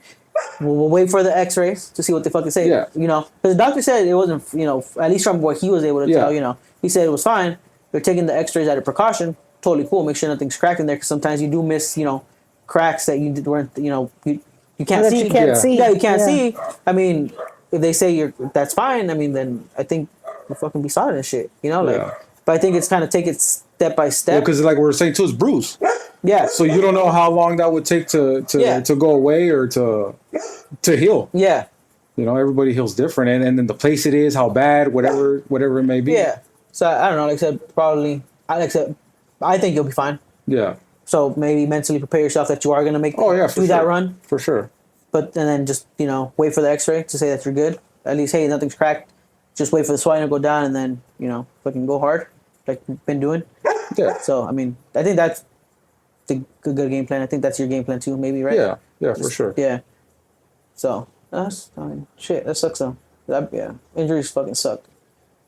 We'll wait for the X-rays to see what they fucking say. Yeah. You know, because the doctor said it wasn't. You know, at least from what he was able to Yeah. tell. You know, he said it was fine. They're taking the X-rays out of precaution. Totally cool. Make sure nothing's cracked in there, because sometimes you do miss. You know, cracks that weren't. You know, you can't That see. you can't Yeah. see. Yeah, you can't Yeah. see. I mean, if they say that's fine. I mean, then I think we'll fucking be solid and shit. You know, like. Yeah. But I think it's kind of take it step by step. because like we were saying too, it's bruise. Yeah. So you don't know how long that would take to Yeah. go away or to heal. Yeah. You know, everybody heals different, and then the place it is, how bad, whatever it may be. Yeah. So I don't know. Like I said, probably. I think you'll be fine. Yeah. So maybe mentally prepare yourself that you are gonna make. Oh yeah, for do sure. that run. For sure. But and then just wait for the X-ray to say that you're good. At least hey, nothing's cracked. Just wait for the swelling to go down, and then fucking go hard, like you've been doing. Yeah. So I mean, I think that's the good game plan. I think that's your game plan too, maybe, right? Yeah. Yeah, for sure. Yeah. So shit, that sucks though. Injuries fucking suck.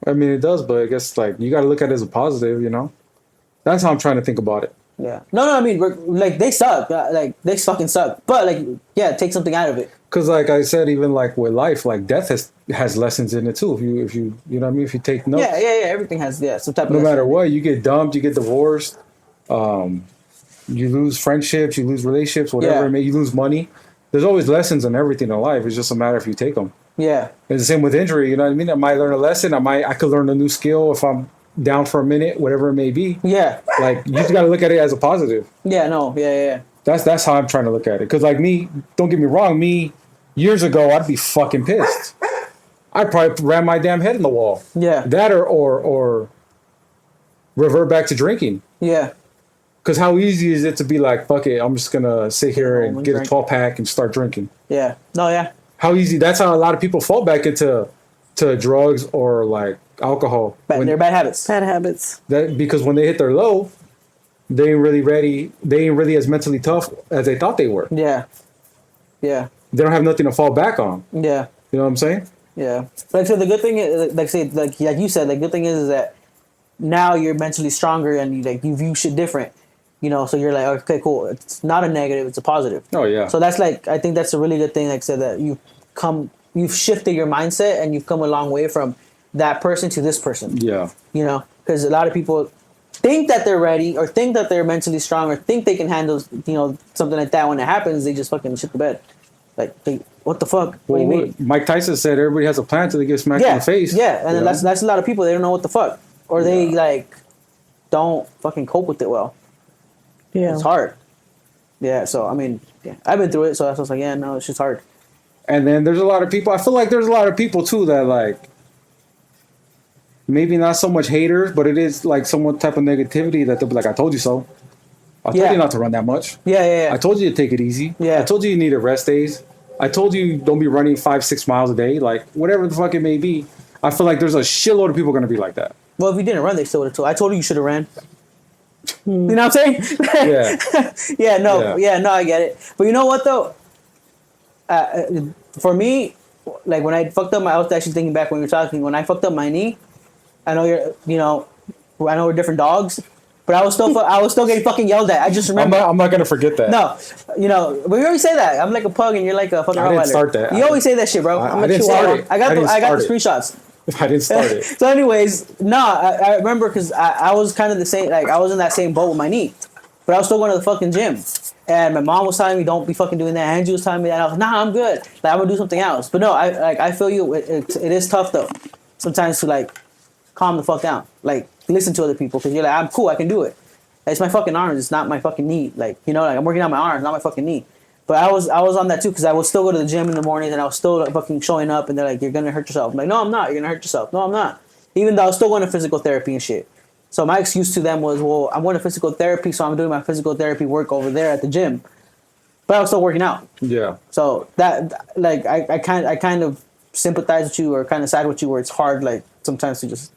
I mean, it does, but I guess like you got to look at it as a positive. You know, that's how I'm trying to think about it. Yeah. No. I mean, like they suck. Like they fucking suck. But like, yeah, take something out of it. Because like I said, even like with life, like death has lessons in it too. If you you know what I mean, if you take notes. Yeah. Everything has some type of. No lesson. matter what, you get dumped, you get divorced, you lose friendships, you lose relationships, whatever Yeah. it may. You lose money. There's always lessons in everything in life. It's just a matter if you take them. Yeah. It's the same with injury. You know what I mean? I might learn a lesson. I could learn a new skill if I'm down for a minute, whatever it may be. Yeah. Like you just got to look at it as a positive. Yeah. No. Yeah. That's how I'm trying to look at it. Because like me, don't get me wrong, me years ago I'd be fucking pissed. I'd probably ram my damn head in the wall. Yeah. That or revert back to drinking. Yeah. Because how easy is it to be like, fuck it, I'm just gonna sit here home and and get drink. a 12 pack and start drinking. Yeah. No. Yeah. How easy? That's how a lot of people fall back into drugs or like alcohol. They're bad habits. Bad habits. Because when they hit their low, they ain't really ready. They ain't really as mentally tough as they thought they were. Yeah. Yeah. They don't have nothing to fall back on. Yeah. You know what I'm saying? Yeah. Like so, the good thing is, like you said, the good thing is that now you're mentally stronger and you view shit different. So you're like, okay, cool. It's not a negative; it's a positive. Oh yeah. So that's like, I think that's a really good thing. Like I said, that you've shifted your mindset and you've come a long way from that person to this person. Yeah. Because a lot of people think that they're ready or think that they're mentally strong or think they can handle, something like that. When it happens, they just fucking shit the bed. Like, what the fuck? What do you mean? Mike Tyson said everybody has a plan until they get smacked in the face. Yeah, and You know? that's a lot of people. They don't know what the fuck, or they like don't fucking cope with it well. Yeah. It's hard. Yeah, so I mean, I've been through it, so that's why I was like, yeah, no, it's just hard. And then there's a lot of people. I feel like there's a lot of people too that like maybe not so much haters, but it is like some type of negativity that they'll be like, "I told you so. I told you not to run that much. Yeah. I told you to take it easy. Yeah. I told you needed rest days. I told you don't be running 5-6 miles a day. Like whatever the fuck it may be. I feel like there's a shitload of people going to be like that. Well, if you didn't run, they still would have told. I told you should have ran. You know what I'm saying? Yeah. Yeah, no, I get it. But you know what though? For me, like when I fucked up I was actually thinking back when you were talking. When I fucked up my knee, I know I know we're different dogs, but I was still getting fucking yelled at. I just remember. I'm not going to forget that. No, but you always say that. I'm like a pug and you're like a fucking I didn't Rottweiler. start that. You always say that shit, bro. I didn't start it. I got the screenshots. I didn't start it. So, anyways, I remember because I was kind of the same. Like I was in that same boat with my knee, but I was still going to the fucking gym. And my mom was telling me, "Don't be fucking doing that." Angie was telling me that. And I was like, "Nah, I'm good. Like I'm gonna do something else." But no, I feel you. It is tough though, sometimes to like calm the fuck down, like listen to other people because you're like, "I'm cool. I can do it." It's my fucking arms. It's not my fucking knee. Like like I'm working on my arms, not my fucking knee. But I was on that too because I would still go to the gym in the mornings and I was still fucking showing up and they're like, "You're gonna hurt yourself." I'm like, "No, I'm not. You're gonna hurt yourself." No, I'm not. Even though I was still going to physical therapy and shit. So my excuse to them was, "Well, I'm going to physical therapy, so I'm doing my physical therapy work over there at the gym." But I was still working out. Yeah. So that like I kind of sympathize with you or kind of side with you where it's hard like sometimes to just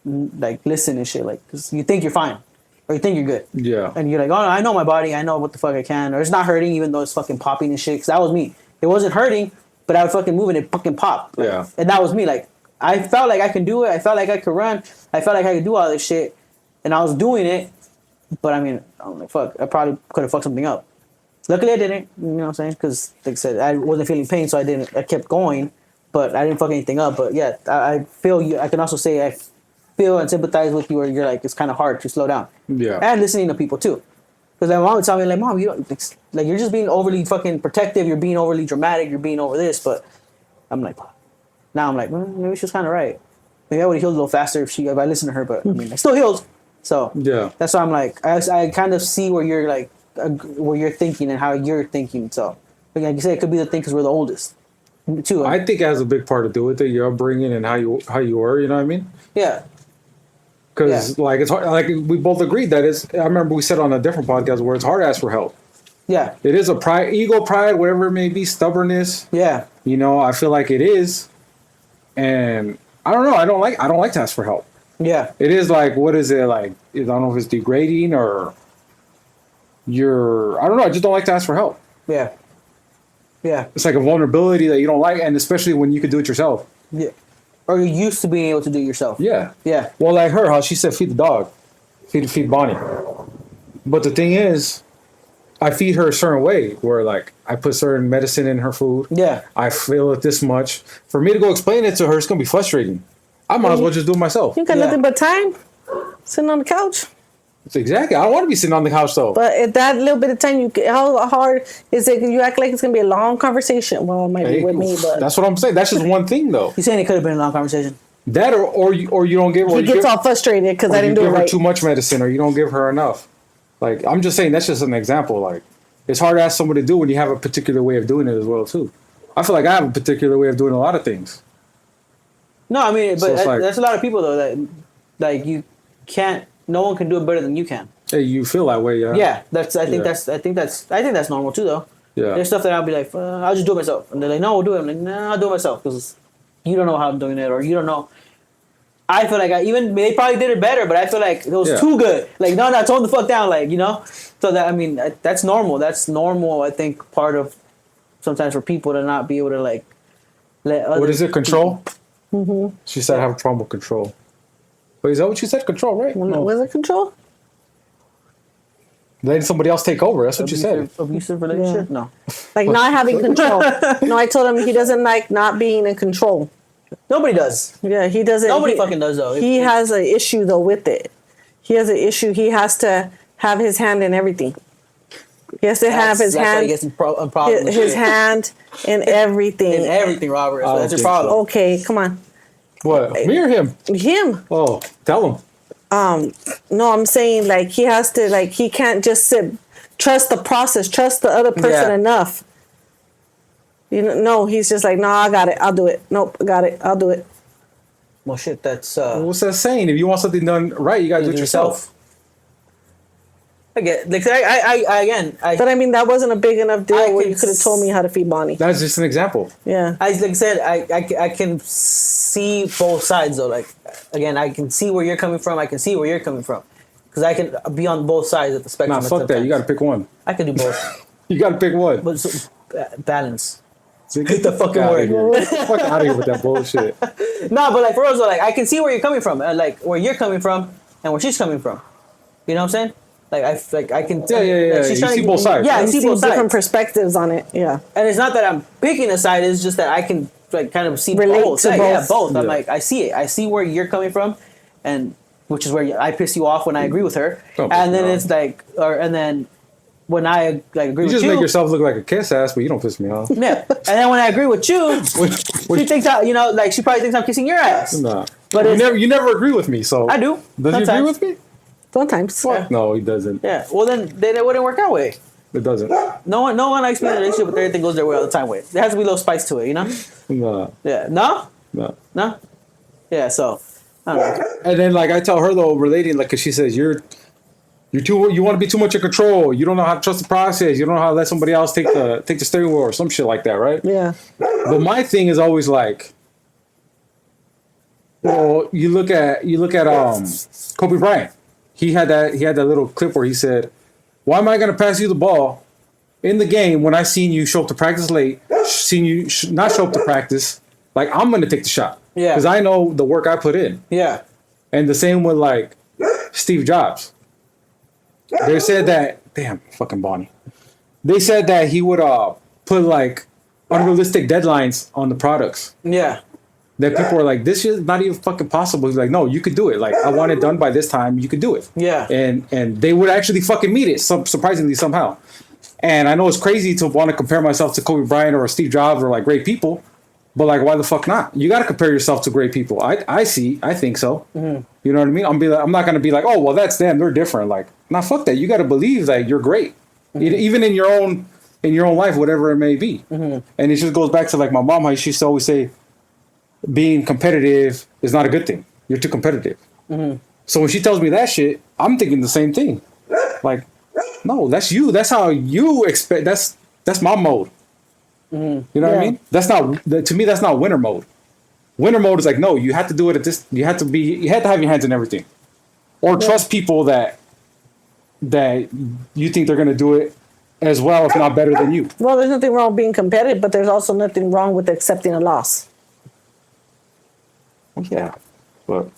like listen and shit like because you think you're fine or you think you're good. Yeah. And you're like, "Oh no, I know my body. I know what the fuck I can." Or it's not hurting even though it's fucking popping and shit. Because that was me. It wasn't hurting, but I would fucking move and it fucking popped. Like, Yeah. And that was me. Like I felt like I can do it. I felt like I could run. I felt like I could do all this shit, and I was doing it. But I mean, I'm like, fuck. I probably could have fucked something up. Luckily, I didn't. You know what I'm saying? Because, like I said, I wasn't feeling pain, so I didn't. I kept going, but I didn't fuck anything up. But yeah, I feel you. I can also say I feel and sympathize with you, where you're like, it's kind of hard to slow down. Yeah. And listening to people too, because my mom would tell me like, "Mom, you don't, like you're just being overly fucking protective. You're being overly dramatic. You're being over this." But I'm like, now I'm like, maybe she's kind of right. Maybe I would have healed a little faster if I listened to her. But I mean, I still healed. So Yeah. that's why I'm like, I kind of see where you're like. Where you're thinking and how you're thinking. So, like you said, it could be the thing because we're the oldest, too. I think it has a big part to do with it, your upbringing and how you were. You know what I mean? Yeah. Because like it's hard. Like we both agreed that it's. I remember we said on a different podcast where it's hard to ask for help. Yeah. It is a pride, whatever it may be, stubbornness. Yeah. I feel like it is, and I don't know. I don't like to ask for help. Yeah. It is like, what is it like? I don't know if it's degrading or. I don't know. I just don't like to ask for help. Yeah. Yeah. It's like a vulnerability that you don't like, and especially when you can do it yourself. Yeah. Or you're used to being able to do it yourself. Yeah. Yeah. Well, like her, how she said, feed the dog, feed Bonnie. But the thing is, I feed her a certain way, where like I put certain medicine in her food. Yeah. I feel it this much. For me to go explain it to her, it's gonna be frustrating. I might as well just do it myself. You got nothing but time sitting on the couch. Exactly. I don't want to be sitting on the couch though. But at that little bit of time, how hard is it? You act like it's gonna be a long conversation. Well, it might be with me, but that's what I'm saying. That's just one thing though. You're saying it could have been a long conversation. That or you don't give her. he gets all frustrated because I didn't do it give her right. too much medicine, or you don't give her enough. Like I'm just saying, that's just an example. Like it's hard to ask somebody to do when you have a particular way of doing it as well too. I feel like I have a particular way of doing a lot of things. No, I mean, So but it's like- there's a lot of people though that like you can't. No one can do it better than you can. Hey, you feel that way, yeah? Yeah, I think Yeah. that's normal too though. Yeah. There's stuff that I'll be like, I'll just do it myself, and they're like, "No, we'll do it." I'm like, "Nah, I'll do it myself because you don't know how I'm doing it, or you don't know." I feel like they probably did it better, but I feel like it was too good. Like, no, tone the fuck down, like So that that's normal. That's normal. I think part of sometimes for people to not be able to like let. What is it? Control. Mm-hmm. She said, "I have trouble with control." Wait, is that what you said? Control, right? Was it control? Letting somebody else take over. That's what you said. Abusive relationship? No. Like not having control. No, I told him he doesn't like not being in control. Nobody does. Yeah, he doesn't. Nobody fucking does though. He has an issue though with it. He has an issue. He has to have his hand in everything. He has to have his That's why he hand. gets in problem with His shit. hand in everything. In everything, Robert. I don't That's your think problem. Okay, come on. What? Me or him? Him. Oh, tell him. No, I'm saying like he has to like he can't just trust the process, trust the other person enough. No, he's just like, no, I got it, I'll do it. Nope, I got it, I'll do it. Well, shit, that's What's that saying? If you want something done right, you gotta do it yourself. I get like I again But I mean, that wasn't a big enough deal I where can you could have told me how to feed Bonnie. That's just an example. Yeah. like I said, I can see both sides though. Like again, I can see where you're coming from. I can see where you're coming from, because I can be on both sides of the spectrum. Nah, fuck that. You got to pick one. I can do both, You got to pick one. but balance. Get the fucking word. Fuck out of here with that bullshit. No, but like for real, though, like I can see where you're coming from, like where you're coming from and where she's coming from. You know what I'm saying? Like I can. Yeah. Like, You see both sides. Yeah, I You see see both different sides. perspectives on it. Yeah. And it's not that I'm picking a side. It's just that I can like kind of see Relate both. to Yeah, both. yeah, both. I'm Yeah. like I see it. I see where you're coming from, and which is where I piss you off when I agree with her. Don't piss And me then off. it's like, and then when I like agree You with just you, make yourself look like a kiss ass, but you don't piss me off. yeah. And then when I agree with you, she thinks like she probably thinks I'm kissing your ass. Nah. But you it's- never agree with me, so I do. Does he agree sometimes. with me? Sometimes. Fuck no, he doesn't. Yeah. Well, then it wouldn't work that way. It doesn't. No one likes being in a relationship, but everything goes their way all the time. With there has to be a little spice to it, you know? Nah, Yeah. No. nah. Yeah. So I don't know. And then like I tell her though, relating like, cause she says you want to be too much in control. You don't know how to trust the process. You don't know how to let somebody else take the steering wheel or some shit like that, right? Yeah. But my thing is always like, well, you look at Kobe Bryant. He had that little clip where he said, "Why am I going to pass you the ball in the game when I seen you show up to practice late, seen you not show up to practice? Like I'm going to take the shot Yeah. because I know the work I put in." Yeah. And the same with like Steve Jobs. They said that fucking Bonnie. They said that he would put like unrealistic deadlines on the products. Yeah. That people were like, this is not even fucking possible. He's like, no, you could do it. Like, I want it done by this time. You could do it. Yeah. And they would actually fucking meet it, surprisingly somehow. And I know it's crazy to want to compare myself to Kobe Bryant or Steve Jobs or like great people, but like, why the fuck not? You got to compare yourself to great people. I think so. Mm-hmm. You know what I mean? I'm not gonna be like, oh well, that's them. They're different. Like, nah, fuck that. You got to believe that you're great, even in your own life, whatever it may be. Mm-hmm. And it just goes back to like my mom, how she used to always say, being competitive is not a good thing. You're too competitive. Mm-hmm. So when she tells me that shit, I'm thinking the same thing. Like, no, that's you. That's how you expect. That's my mode. Mm-hmm. You know what I mean? That's not to me. That's not winner mode. Winner mode is like, no, you have to do it at this. You have to have your hands in everything, or trust people that you think they're gonna do it as well, if not better than you. Well, there's nothing wrong with being competitive, but there's also nothing wrong with accepting a loss. Yeah, but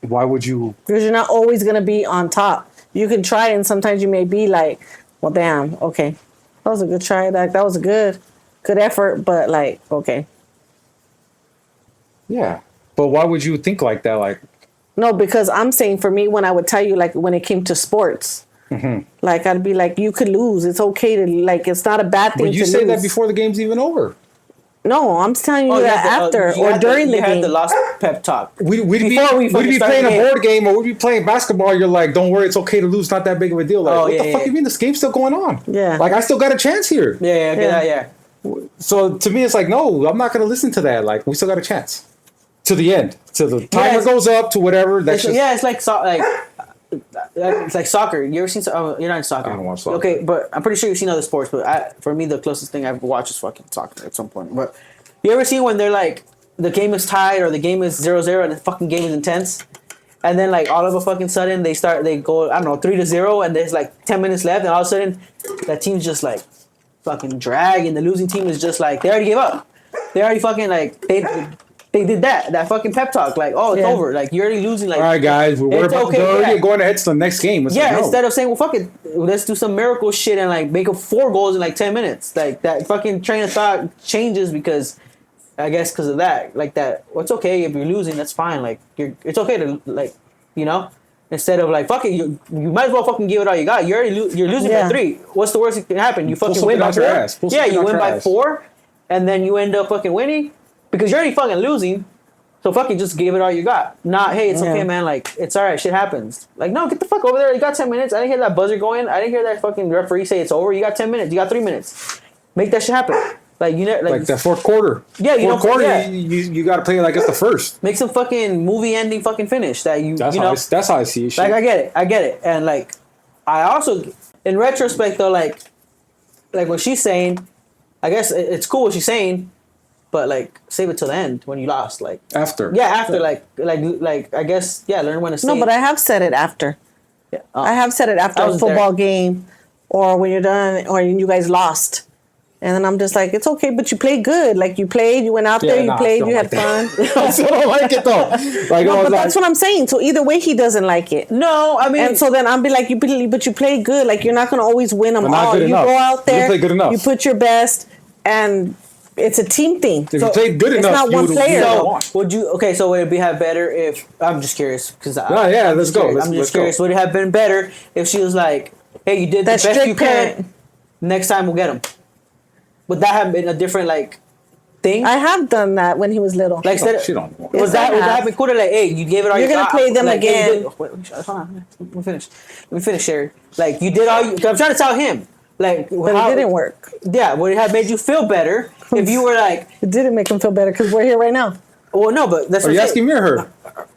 why would you? Because you're not always going to be on top. You can try, and sometimes you may be like, well, damn, okay. That was a good try. That was a good effort, but like, okay. Yeah, but why would you think like that? Like, No, because I'm saying for me, when I would tell you, like, when it came to sports, like, I'd be like, you could lose. It's okay to, like, it's not a bad thing but to you say lose. that before the game's even over. No, I'm telling you that after or during the you game. had the lost pep talk. We'd be fucking playing started a the game. board game or we'd be playing basketball. You're like, don't worry, it's okay to lose. Not that big of a deal. Like, Oh, what yeah, the fuck yeah. you mean? This game's still going on. Yeah. Like, I still got a chance here. Yeah, yeah. So to me, it's like, no, I'm not going to listen to that. Like, we still got a chance. To the end. Till the timer it's- goes up to whatever. That's just, It's like it's like soccer. You ever seen? You're not in soccer. I don't watch soccer. Okay, but I'm pretty sure you've seen other sports. But for me, the closest thing I've watched is fucking soccer at some point. But you ever seen when they're like the game is tied or the game is 0-0 and the fucking game is intense, and then like all of a fucking sudden they go, I don't know, 3-0 and there's like 10 minutes left and all of a sudden that team's just like fucking drag and the losing team is just like they already gave up. They already fucking like they did that fucking pep talk like, oh, it's over, like you're already losing, like, all right, guys, we're it's about okay, they're already yeah. going ahead to the next game. It's yeah, like, no. instead of saying, well, fuck it, let's do some miracle shit and like make up 4 goals in like 10 minutes. Like that fucking train of thought changes because of that. Like that, well, it's okay if you're losing, that's fine. Like it's okay to like, you know, instead of like, fuck it, you might as well fucking give it all you got. You're already you're losing by 3. What's the worst that can happen? You fucking win by 4. Yeah, you win by 4, and then you end up fucking winning because you're already fucking losing. So fucking just give it all you got. Not, hey, it's okay, man. Like, it's all right. Shit happens. Like, no, get the fuck over there. You got 10 minutes. I didn't hear that buzzer going. I didn't hear that fucking referee say it's over. You got 10 minutes. You got 3 minutes. Make that shit happen. Like, you know, like that fourth quarter. Yeah, you fourth quarter. Yeah. You got to play it like it's the first. Make some fucking movie ending fucking finish that you. That's you how know, that's how I see it. like I get it, and like I also, in retrospect though, like what she's saying, I guess it's cool what she's saying, but like save it till the end when you lost. Like After. yeah, after like I guess yeah, learn when to say. No, but I have said it after. Yeah. I have said it after I a was football there. game, or when you're done, or you guys lost. And then I'm just like, it's okay, but you played good. Like you played, you went out there, you I played, still you like had fun. that. I still don't like it though. Like, No, I was but that's like, what I'm saying. So either way, he doesn't like it. No, I mean, And so then I'll be like, but you play good. Like you're not gonna always win them But not all. good You enough. go out You there, play good enough. you put your best, and it's a team thing. if you played good it's enough, not you one would player. have so would you? Okay, so would it be have better if I'm just curious because yeah, let's go. I'm Let's just go. curious. Would it have been better if she was like, "Hey, you did That the best strict you parent. could. Next time we'll get him." Would that have been a different like thing? I have done that when he was little. Like She don't- instead, she don't want Yes, was that I would that have. have been cool to like, hey, you gave it all You're you gonna got. play them Like, hey, you again. did- wait, hold on, let me finish. Let me finish, Sherry. Like you did all you. 'Cause I'm trying to tell him. Like, but it didn't work. Yeah, would it have made you feel better if you were like, It didn't make him feel better because we're here right now. well, no, but that's Are what you I'm asking saying. me or her?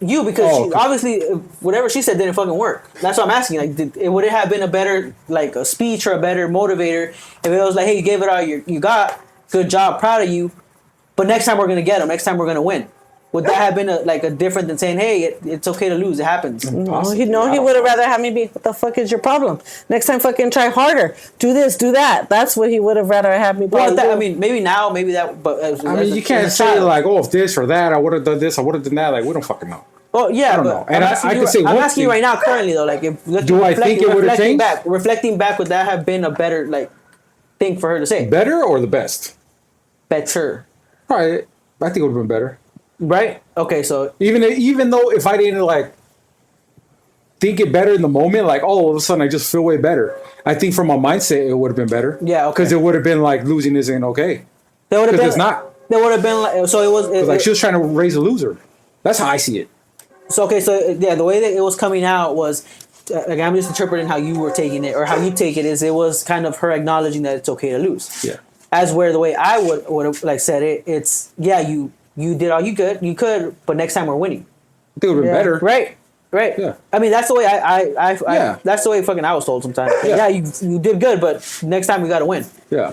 You because Oh, she, okay. obviously whatever she said didn't fucking work. That's what I'm asking. Like, would it have been a better like a speech or a better motivator if it was like, hey, you gave it all you got, good job, proud of you, but next time we're gonna get them. Next time we're gonna win. Would that have been a different than saying, hey, it's okay to lose. It happens. No, Possibly. he I don't would have know. rather had me be. What the fuck is your problem? Next time, fucking try harder. Do this, do that. That's what he would have rather had me. Well, probably that, do. I mean, maybe now, maybe that. But I mean, you can't say like, oh, if this or that, I would have done this, I would have done that. Like, we don't fucking know. well, yeah, I don't but know. And I'm I asking could you, say I'm one asking you thing. right now, currently though, like, if Do I think it would've changed? Reflecting back, would that have been a better like thing for her to say? Better or the best? Better, Probably, I think it would have been better. right? Okay, so Even though if I didn't like think it better in the moment, like all of a sudden I just feel way better. I think from my mindset it would have been better. Yeah, okay. Because it would have been like losing isn't okay. there would have 'Cause been. it's not. There would have been like so it was. Because like she was trying to raise a loser. That's how I see it. So okay, so yeah, the way that it was coming out was, like I'm just interpreting how you were taking it or how you take it is it was kind of her acknowledging that it's okay to lose. Yeah. As where the way I would have like said it, it's yeah, you did all you could, but next time we're winning. I think it would have been Yeah. better. Right. Yeah. I mean that's the way Yeah. that's the way fucking I was told sometimes. Like, Yeah. yeah, you did good, but next time we got to win. Yeah.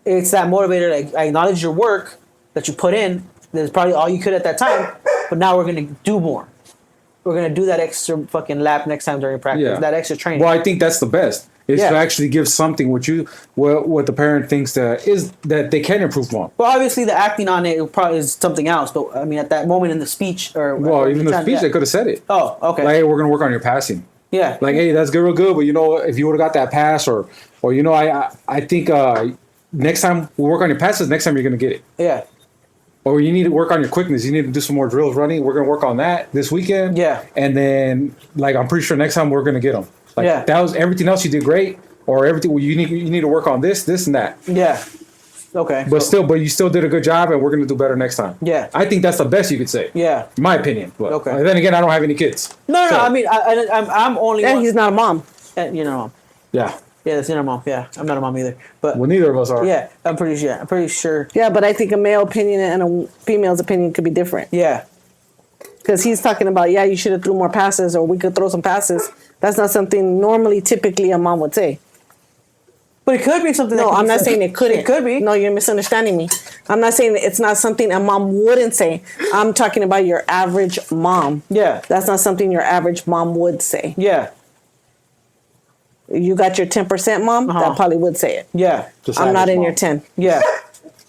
It's that motivator. Like I acknowledge your work that you put in. That's probably all you could at that time, but now we're gonna do more. We're gonna do that extra fucking lap next time during practice. Yeah. That extra training. Well, I think that's the best. Is Yeah. to actually give something what the parent thinks that is that they can improve on. Well, obviously the acting on it probably is something else. But I mean, at that moment in the speech, or Well, even the speech yeah. they could have said it. Oh, okay. Like, hey, we're gonna work on your passing. yeah. Like, hey, that's good, real good, but you know, if you would have got that pass, or you know, I think next time we work on your passes, next time you're gonna get it. yeah. Or you need to work on your quickness. You need to do some more drills running. We're gonna work on that this weekend. Yeah. And then, like, I'm pretty sure next time we're gonna get them. Like, Yeah. that was everything else you did great, or everything. Well, you need to work on this, and that. Yeah. Okay. But you still did a good job, and we're gonna do better next time. Yeah. I think that's the best you could say. Yeah. In my opinion. But Okay. then again, I don't have any kids. No. So, I mean, I'm only. and one, he's not a mom. you know, Yeah. yeah, that's your mom. Yeah, I'm not a mom either. But Well, neither of us are. yeah, I'm pretty sure. I'm pretty sure. Yeah, but I think a male opinion and a female's opinion could be different. Yeah. Because he's talking about, yeah, you should have threw more passes, or we could throw some passes. That's not something normally, typically, a mom would say. But it could be something. No, that could I'm be not said. saying it couldn't. It could be. No, you're misunderstanding me. I'm not saying it's not something a mom wouldn't say. I'm talking about your average mom. Yeah. That's not something your average mom would say. Yeah. You got your 10% mom, Uh-huh. that probably would say it. Yeah. Just I'm not average in mom. your 10. Yeah.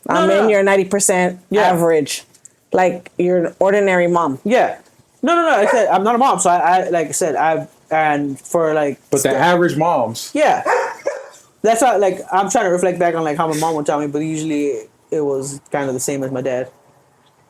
I'm No. in your 90% Yeah. average. Like your ordinary mom. Yeah. No. I said I'm not a mom, so I like I said and for like. But the average moms. Yeah. That's how like I'm trying to reflect back on like how my mom would tell me, but usually it was kind of the same as my dad.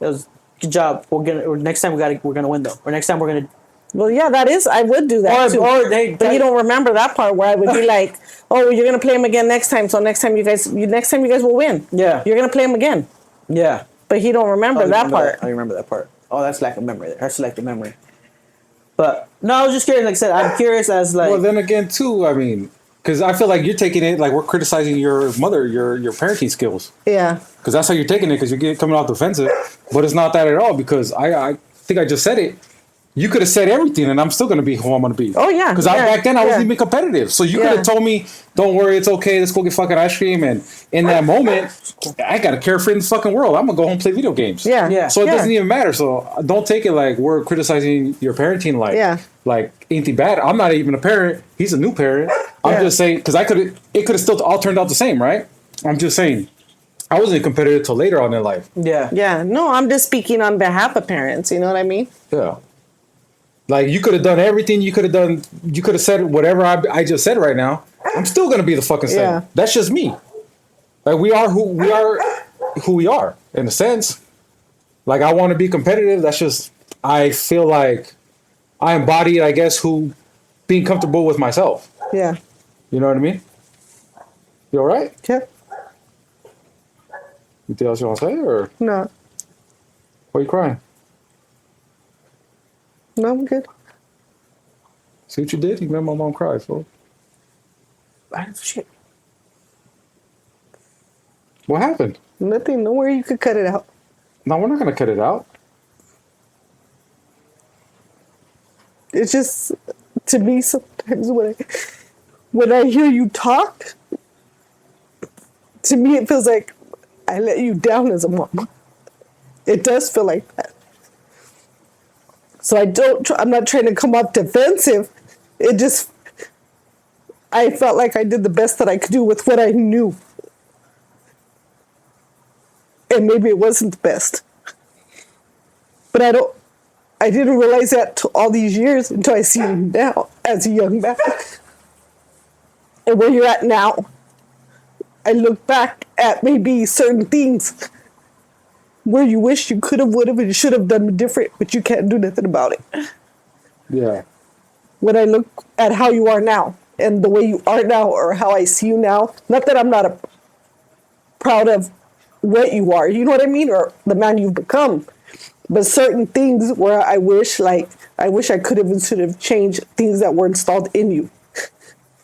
It was good job. Or next time we're gonna win though. Or next time we're gonna. Well, yeah, that is. I would do that too. But you don't remember that part where I would be like, "Oh, you're gonna play him again next time. So next time you guys will win. Yeah. You're gonna play him again." Yeah. But he don't remember that part. I remember that part. Oh, that's lack of memory. That's selective memory. But no, I was just curious. Like I said, I'm curious as like. Well, then again, too. I mean, because I feel like you're taking it like we're criticizing your mother, your parenting skills. Yeah. Because that's how you're taking it. Because you're coming off defensive, but it's not that at all. Because I think I just said it. you could have said everything, and I'm still gonna be who I'm gonna be. Oh, yeah, because yeah, back then I wasn't yeah. even competitive. So you Yeah. could have told me, "Don't worry, it's okay. Let's go get fucking ice cream." And in that moment, I got a carefree in the fucking world. I'm gonna go home and play video games. Yeah. Yeah. So it Yeah. doesn't even matter. So don't take it like we're criticizing your parenting. Like, Yeah. like anything bad. I'm not even a parent. He's a new parent. I'm Yeah. just saying because it could have still all turned out the same, right? I'm just saying. I wasn't competitive till later on in life. Yeah. Yeah. No, I'm just speaking on behalf of parents. You know what I mean? Yeah. Like you could have done everything. You could have said whatever I just said right now. I'm still gonna be the fucking same. Yeah. That's just me. Like we are who we are in a sense. Like I want to be competitive. That's just I feel like I embody, I guess, who being comfortable with myself. Yeah. You know what I mean? You all right? Yeah. Anything else you want to say, or No. why are you crying? No, I'm good. See what you did? You made my mom cry, fool. Shit. What happened? Nothing. Don't worry. You could cut it out. No, we're not gonna cut it out. It's just to me sometimes when I hear you talk, to me it feels like I let you down as a mom. It does feel like that. So I'm not trying to come off defensive. It just, I felt like I did the best that I could do with what I knew. And maybe it wasn't the best. But I didn't realize that all these years until I see you now as a young man. And where you're at now. I look back at maybe certain things where you wish you could have, would have, and should have done different, but you can't do nothing about it. Yeah. When I look at how you are now and the way you are now or how I see you now, not that I'm not proud of what you are, you know what I mean, or the man you've become, but certain things where I wish I could have and should have changed things that were installed in you.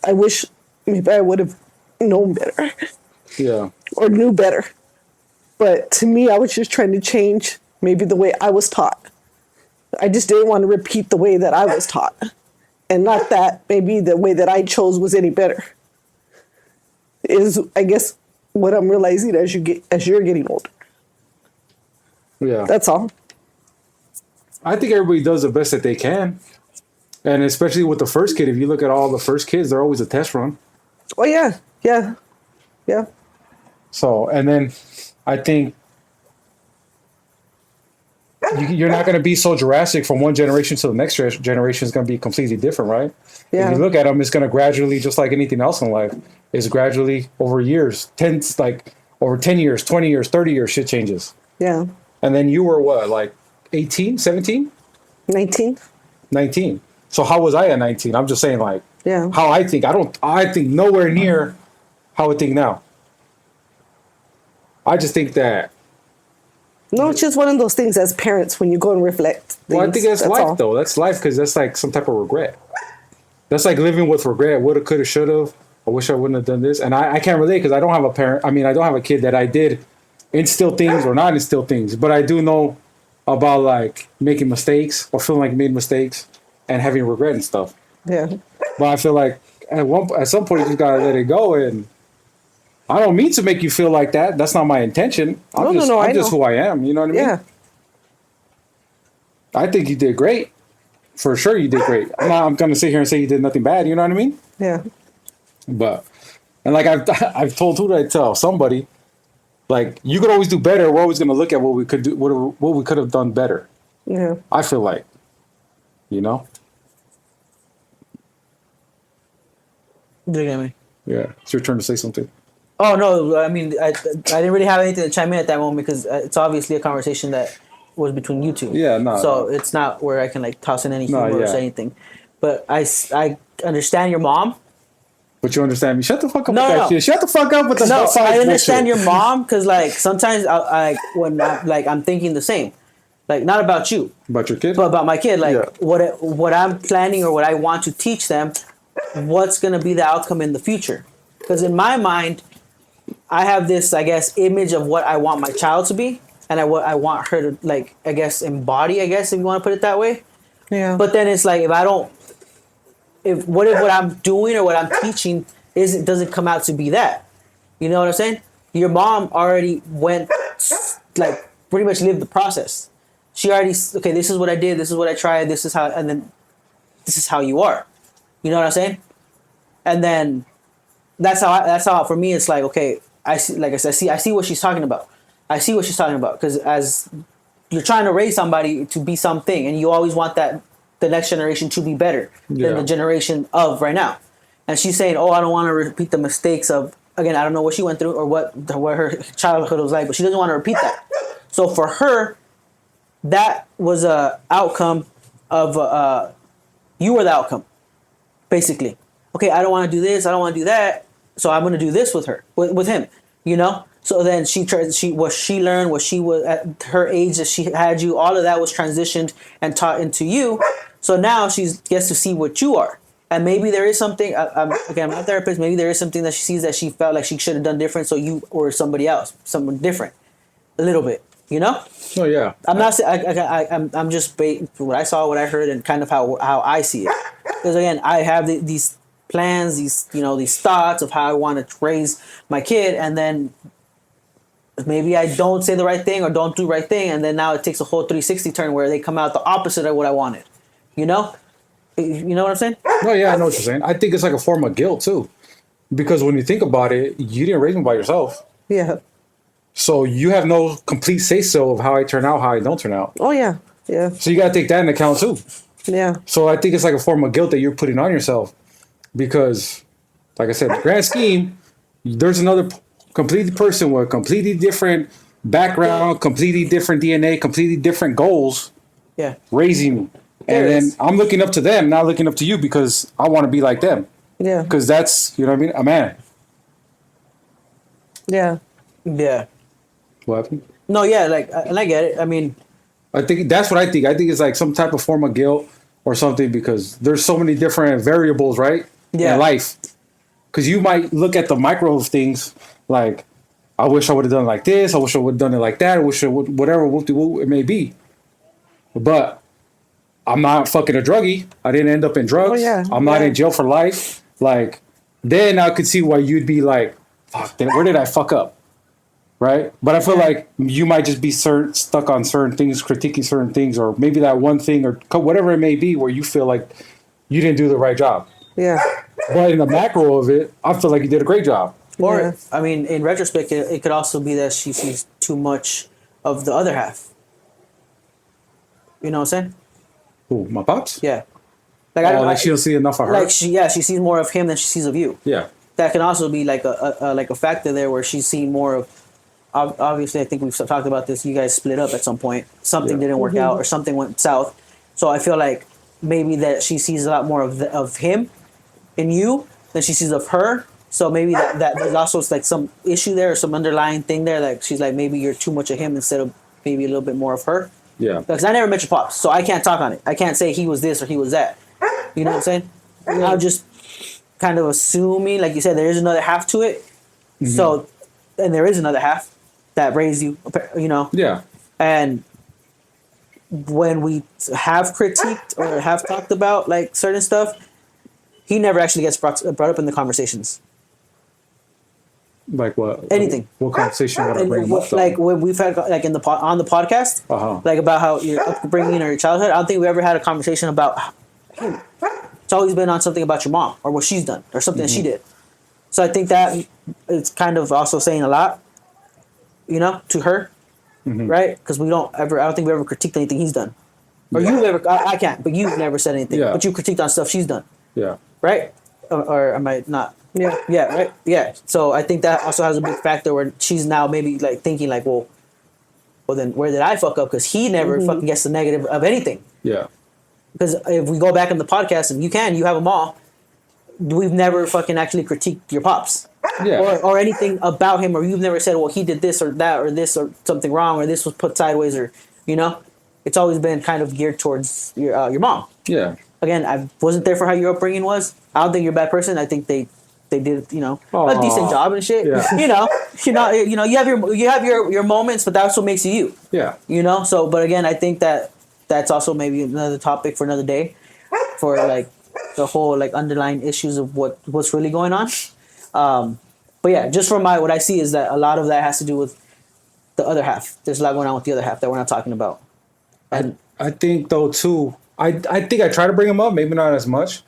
I wish maybe I would have known better. Yeah. Or knew better. But to me, I was just trying to change maybe the way I was taught. I just didn't want to repeat the way that I was taught. And not that maybe the way that I chose was any better. Is, I guess, what I'm realizing as you're getting older. Yeah. That's all. I think everybody does the best that they can. And especially with the first kid, if you look at all the first kids, they're always a test run. Oh, yeah. Yeah. Yeah. So, and then I think you're not going to be so drastic from one generation to the next generation is going to be completely different, right? Yeah. If you look at them, it's going to gradually, just like anything else in life, is gradually over years, over 10 years, 20 years, 30 years, shit changes. Yeah. And then you were what, like 18, 17? 19. 19. So how was I at 19? I'm just saying, like, Yeah. how I think. I think nowhere near how I think now. I just think that. No, it's just one of those things as parents when you go and reflect. Well, I think that's life, all. though. That's life because that's like some type of regret. That's like living with regret. Woulda, coulda, shoulda. I wish I wouldn't have done this. And I can't relate because I don't have a parent. I mean, I don't have a kid that I did instill things or not instill things. But I do know about like making mistakes or feeling like you made mistakes and having regret and stuff. Yeah. But I feel like at some point you just gotta let it go. And I don't mean to make you feel like that. That's not my intention. I'm just who I am. You know what I mean? Yeah. I think you did great. For sure, you did great. I'm gonna sit here and say you did nothing bad. You know what I mean? Yeah. But and like I've told, who did I tell? Somebody. Like you could always do better. We're always gonna look at what we could do, what we could have done better. Yeah. I feel like, you know. Look at me. Yeah, it's your turn to say something. Oh no! I mean, I didn't really have anything to chime in at that moment because it's obviously a conversation that was between you two. Yeah, no. So it's not where I can like toss in any humor or yeah. say anything. But I understand your mom. But you understand me? Shut the fuck up No, with that no. shit. Shut the fuck up with the No, both sides I understand bullshit. your mom because like sometimes I'm thinking the same, like not about you, About your kid? but about my kid. Like Yeah. what I'm planning or what I want to teach them, what's gonna be the outcome in the future? Because in my mind, I have this, I guess, image of what I want my child to be, and what I want her to, like, I guess, embody, I guess, if you want to put it that way. Yeah. But then it's like, if I don't, if what I'm doing or what I'm teaching doesn't come out to be that, you know what I'm saying? Your mom already went, like, pretty much lived the process. She already, okay, this is what I did, this is what I tried, this is how, and then this is how you are. You know what I'm saying? And then that's how for me it's like, okay, I see, like I said, I see what she's talking about. I see what she's talking about, because as you're trying to raise somebody to be something, and you always want that the next generation to be better than the generation of right now. And she's saying, "Oh, I don't want to repeat the mistakes of, again, I don't know what she went through or what her childhood was like, but she doesn't want to repeat that." So for her, that was a outcome of you were the outcome, basically. Okay, I don't want to do this, I don't want to do that, so I'm going to do this with her, with him, you know. So then she learned, what she was at her age that she had you, all of that was transitioned and taught into you. So now she gets to see what you are. And maybe there is something, again, I'm not a therapist, maybe there is something that she sees that she felt like she should have done different, so you or somebody else, someone different, a little bit, you know? Oh, yeah. I'm not saying, I'm just what I saw, what I heard, and kind of how I see it. Because again, I have these plans, these thoughts of how I want to raise my kid, and then maybe I don't say the right thing or don't do the right thing, and then now it takes a whole 360 turn where they come out the opposite of what I wanted. You know? You know what I'm saying? No, yeah, I know what you're saying. I think it's like a form of guilt too, because when you think about it, you didn't raise me by yourself, Yeah. so you have no complete say so of how I turn out, how I don't turn out. Oh yeah. Yeah. So you got to take that into account too. Yeah. So I think it's like a form of guilt that you're putting on yourself, because, like I said, the grand scheme, there's another completely person with a completely different background, completely different DNA, completely different goals, Yeah. raising me. There And then is. I'm looking up to them, not looking up to you, because I want to be like them. Yeah. Because that's, you know what I mean? A man. Yeah. Yeah. What happened? No, yeah, like, and I get it. I mean, I think that's what I think. I think it's like some type of form of guilt or something, because there's so many different variables, right? Yeah. In life. Because you might look at the micro of things like, I wish I would have done it like this. I wish I would have done it like that. I wish I would, whatever it may be. But I'm not fucking a druggie. I didn't end up in drugs. Oh, yeah. I'm not Yeah. in jail for life. Like, then I could see why you'd be like, fuck, where did I fuck up? Right? But I feel like you might just be stuck on certain things, critiquing certain things, or maybe that one thing, or whatever it may be, where you feel like you didn't do the right job. Yeah. But in the macro of it, I feel like you did a great job. or, Yeah. I mean, in retrospect, it could also be that she sees too much of the other half. You know what I'm saying? Who, my pops? Yeah. Like, Oh, like she don't see enough of her? Like, she sees more of him than she sees of you. Yeah. That can also be like a factor there, where she's seen more of. Obviously, I think we've talked about this. You guys split up at some point. Something Yeah. didn't work out, or something went south. So I feel like maybe that she sees a lot more of him in you than she sees of her. So maybe that there's also like some issue there, or some underlying thing there. Like, she's like, maybe you're too much of him instead of maybe a little bit more of her. Yeah. Because I never met your pops, so I can't talk on it. I can't say he was this or he was that. You know what I'm saying? I'm just kind of assuming, like you said, there is another half to it. Mm-hmm. So, and there is another half that raised you, you know? Yeah. And when we have critiqued or have talked about like certain stuff, he never actually gets brought up in the conversations. Like what? Anything. What conversation would I And bring him up? like when we've had like in the on the podcast, Uh-huh. like about how your upbringing or your childhood. I don't think we ever had a conversation about. Hey, it's always been on something about your mom or what she's done or something that she did. So I think that it's kind of also saying a lot, you know, to her, right? Because I don't think we ever critiqued anything he's done, or you've ever. I can't, but you've never said anything. Yeah. But you critiqued on stuff she's done, Yeah. right? Or am I not? Yeah. Yeah, right. Yeah. So I think that also has a big factor where she's now maybe like thinking like, well then where did I fuck up? Because he never fucking gets the negative of anything. Yeah. Because if we go back in the podcast, and you have them all, we've never fucking actually critiqued your pops. Yeah. Or anything about him, or you've never said, well, he did this or that or this or something wrong or this was put sideways, or you know, it's always been kind of geared towards your mom. Yeah. Again, I wasn't there for how your upbringing was. I don't think you're a bad person. I think they did, you know, a Aw. decent job and shit. Yeah. You have your moments, but that's what makes you you. Yeah. You know. So, but again, I think that that's also maybe another topic for another day, for like the whole like underlying issues of what's really going on. But yeah, just from what I see is that a lot of that has to do with the other half. There's a lot going on with the other half that we're not talking about. And I think though too. I think I try to bring him up, maybe not as much,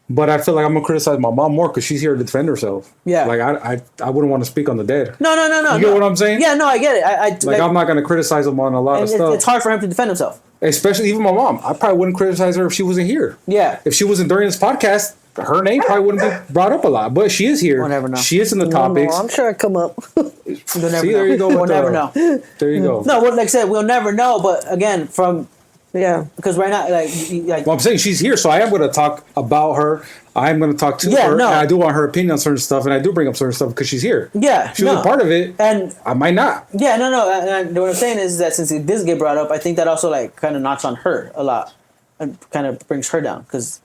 but I feel like I'm gonna criticize my mom more because she's here to defend herself. Yeah. Like I wouldn't want to speak on the dead. no. You get what I'm saying? Yeah, no, I get it. I Like I'm not gonna criticize him on a lot of and stuff. it's hard for him to defend himself. Especially even my mom. I probably wouldn't criticize her if she wasn't here. Yeah. If she wasn't during this podcast, her name probably wouldn't be brought up a lot. But she is here. We'll never know. She is in the No, topics. I'm sure I come up. We'll never See, know. there you go. We'll with never the- know. There you go. No, like I said, we'll never know. But again, from Yeah. because right now, like Well, I'm saying she's here, so I am going to talk about her. I am going to talk to Yeah, her. no. And I do want her opinion on certain stuff, and I do bring up certain stuff because she's here. yeah, She was no. a part of it. And I might not. yeah, no. And what I'm saying is that since it did get brought up, I think that also like kind of knocks on her a lot, and kind of brings her down because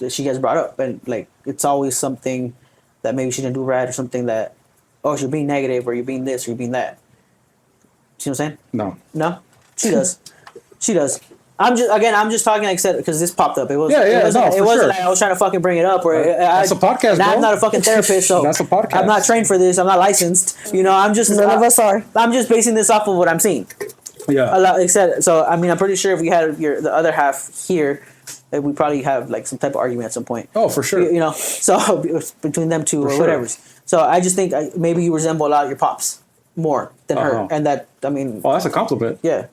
she gets brought up, and like it's always something that maybe she didn't do right or something that you're being negative or you're being this or you're being that. See what I'm saying? No. No, she does. She does. I'm just talking like I said because this popped up. It was Yeah, it wasn't, no, for it wasn't sure. like I was trying to fucking bring it up or That's a podcast, and I'm bro. not a fucking therapist, so That's a podcast. I'm not trained for this. I'm not licensed. You know, I'm just None of us are. I'm just basing this off of what I'm seeing. Yeah. A lot, like I said. So I mean, I'm pretty sure if we had the other half here, that we probably have like some type of argument at some point. Oh, for sure. You know, so between them two For or sure. whatever. So I just think maybe you resemble a lot of your pops more than her, Uh-huh. and that I mean, Oh, that's a compliment. yeah.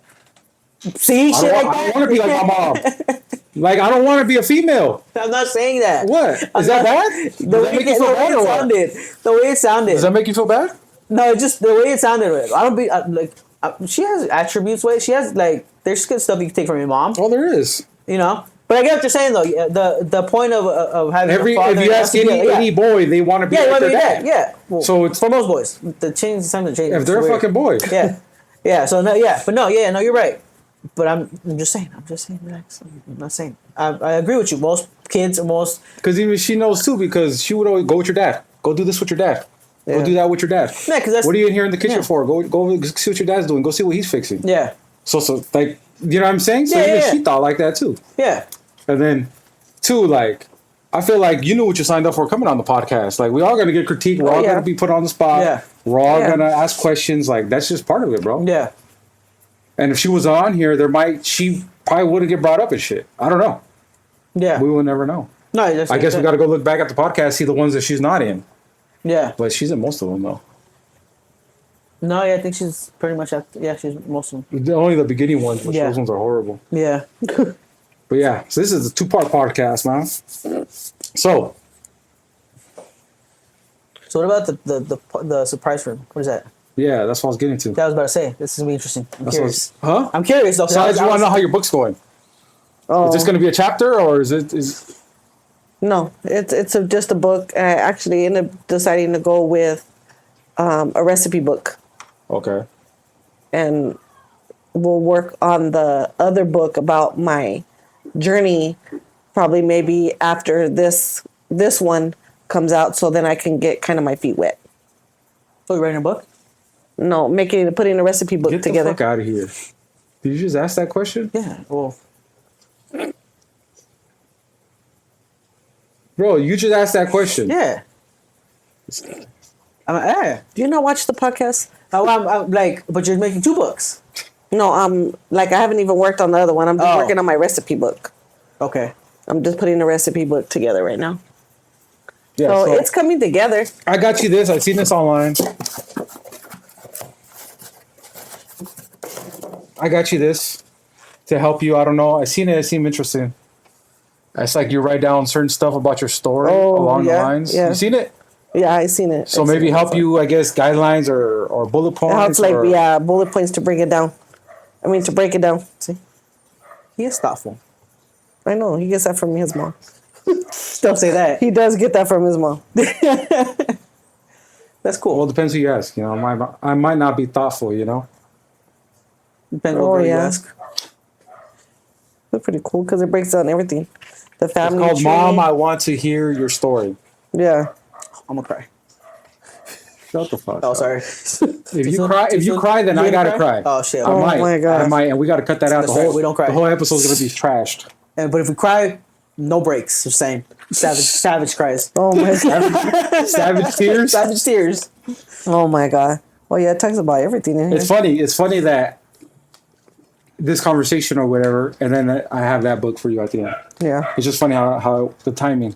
See, I shit don't, like I that. don't want to be like my mom. Like, I don't want to be a female. I'm not saying that. What? Is I'm that not- bad? Does The that way, make you the feel way bad it or what? sounded. The way it sounded. Does that make you feel bad? No, it's just the way it sounded. I don't be like. She has attributes. She has like. There's good stuff you can take from your mom. Oh, there is. You know. But I get what you're saying though. The point of having a father If you ask any boy, they want to be yeah, you like want to their be dad. that. Yeah. Well, So it's for most boys, the change is time to change. if It's they're a weird. fucking boy. Yeah. Yeah. So no. Yeah. But no. Yeah. No. You're right. But I'm just saying. Relax. I'm not saying. I agree with you. Most kids or most. Because even she knows too, because she would always go with your dad. Go do this with your dad. Yeah. Go do that with your dad. Yeah. Because that's. What are you in here in the kitchen Yeah. for? Go see what your dad's doing. Go see what he's fixing. Yeah. So like, you know what I'm saying? So Yeah, even yeah. she thought like that too. Yeah. And then, two, like, I feel like you knew what you signed up for coming on the podcast. Like, we all gonna get critiqued. We're all yeah. gonna be put on the spot. Yeah. We're all Yeah. gonna ask questions. Like, that's just part of it, bro. Yeah. And if she was on here, she probably wouldn't get brought up and shit. I don't know. Yeah. We will never know. No. That's I guess we got to go look back at the podcast, see the ones that she's not in. Yeah. But she's in most of them, though. No. Yeah. I think she's pretty much at. Yeah. She's most of them. Only the beginning ones, but Yeah. those ones are horrible. Yeah. But yeah, so this is a 2-part podcast, man. So, So what about the surprise room? What is that? yeah, that's what I was getting to. That I was about to say. This is gonna be interesting. I'm That's curious. Huh? I'm curious though. 'cause So I I just want to know how your book's going. Oh, Is this going to be a chapter, or is it? no, it's just a book. I actually ended up deciding to go with a recipe book, Okay. and we'll work on the other book about my journey. Probably maybe after this one comes out, so then I can get kind of my feet wet. So you writing a book? No, putting a recipe book Get together. the fuck out of here. Did you just ask that question? Yeah. Well. Bro, you just asked that question. Yeah. Yeah. Do you not watch the podcast? I'm like, but you're making 2 books. No, like I haven't even worked on the other one. I'm just Oh. working on my recipe book. Okay. I'm just putting the recipe book together right now. Yeah, So so it's coming together. I got you this. I've seen this online. I got you this to help you. I don't know. I seen it. It seemed interesting. It's like you write down certain stuff about your story Oh, along yeah, the lines. yeah. You seen it? Yeah, I seen it. So I maybe seen it. help you, I guess, guidelines or bullet It points. helps, like, or- yeah, bullet points to bring it down. I mean, to break it down. See, He is thoughtful. I know he gets that from his mom. Don't say that. He does get that from his mom. That's cool. Well, it depends who you ask. You know, I might not be thoughtful. You know. Depends what Oh, girl you yeah. ask. That's pretty cool because it breaks down everything. The It's family called tree. "Mom, I Want to Hear Your Story." Yeah. I'm gonna cry. Shut the fuck. Oh, up. sorry. If you cry, then You I gonna gotta cry. Oh shit. I Oh might. my God. I might, and we gotta cut that out. That's right, we don't cry. The whole episode's gonna be trashed. But if we cry, no breaks. The same. Savage cries. Oh my god. Savage tears. Savage tears. Oh my god. Well, yeah, it talks about everything in here. It's funny. It's funny that this conversation or whatever, and then I have that book for you at the end. Yeah. It's just funny how the timing.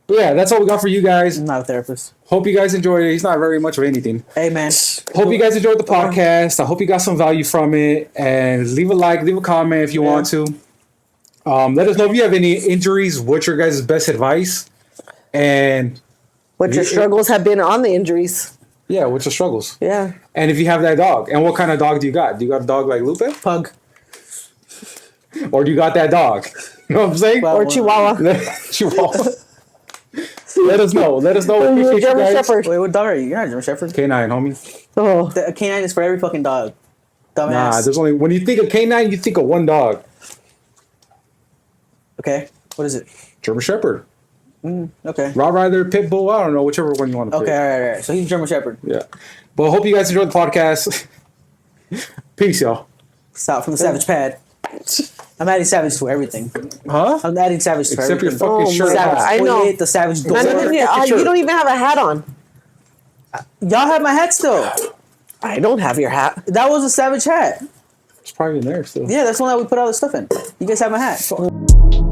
But yeah, that's all we got for you guys. I'm not a therapist. Hope you guys enjoyed it. He's not very much of anything. Hey man. Hope you guys enjoyed the podcast. I hope you got some value from it. And leave a like, leave a comment if you want to. Let us know if you have any injuries. What's your guys' best advice? And What your struggles have been on the injuries. yeah, what's your struggles? Yeah. And if you have that dog, and what kind of dog do you got? Do you got a dog like Lupe? Pug. Or do you got that dog? You know what I'm saying? Well, Or Chihuahua. Chihuahua. Let us know. Let us know. Or you're a Appreciate you German guys. Shepherd. Wait, what dog are you? You're not a German Shepherd. Canine, homie. Oh. The canine is for every fucking dog. Dumbass. Nah, there's only when you think of canine, you think of one dog. Okay. What is it? German Shepherd. Okay. Rottweiler, Pit Bull, I don't know, whichever one you want to pick. Okay, all right. So he's a German Shepherd. Yeah. But I hope you guys enjoyed the podcast. Peace, y'all. Stop from the Savage Pad. I'm adding Savage to everything. Huh? I'm adding Savage to Except your everything. fucking Oh, shirt. my God. I know. Toilet, the Savage door. Man, you don't even have a hat on. Y'all have my hat still. I don't have your hat. That was a Savage hat. It's probably in there still. Yeah, that's the one that we put all the stuff in. You guys have my hat.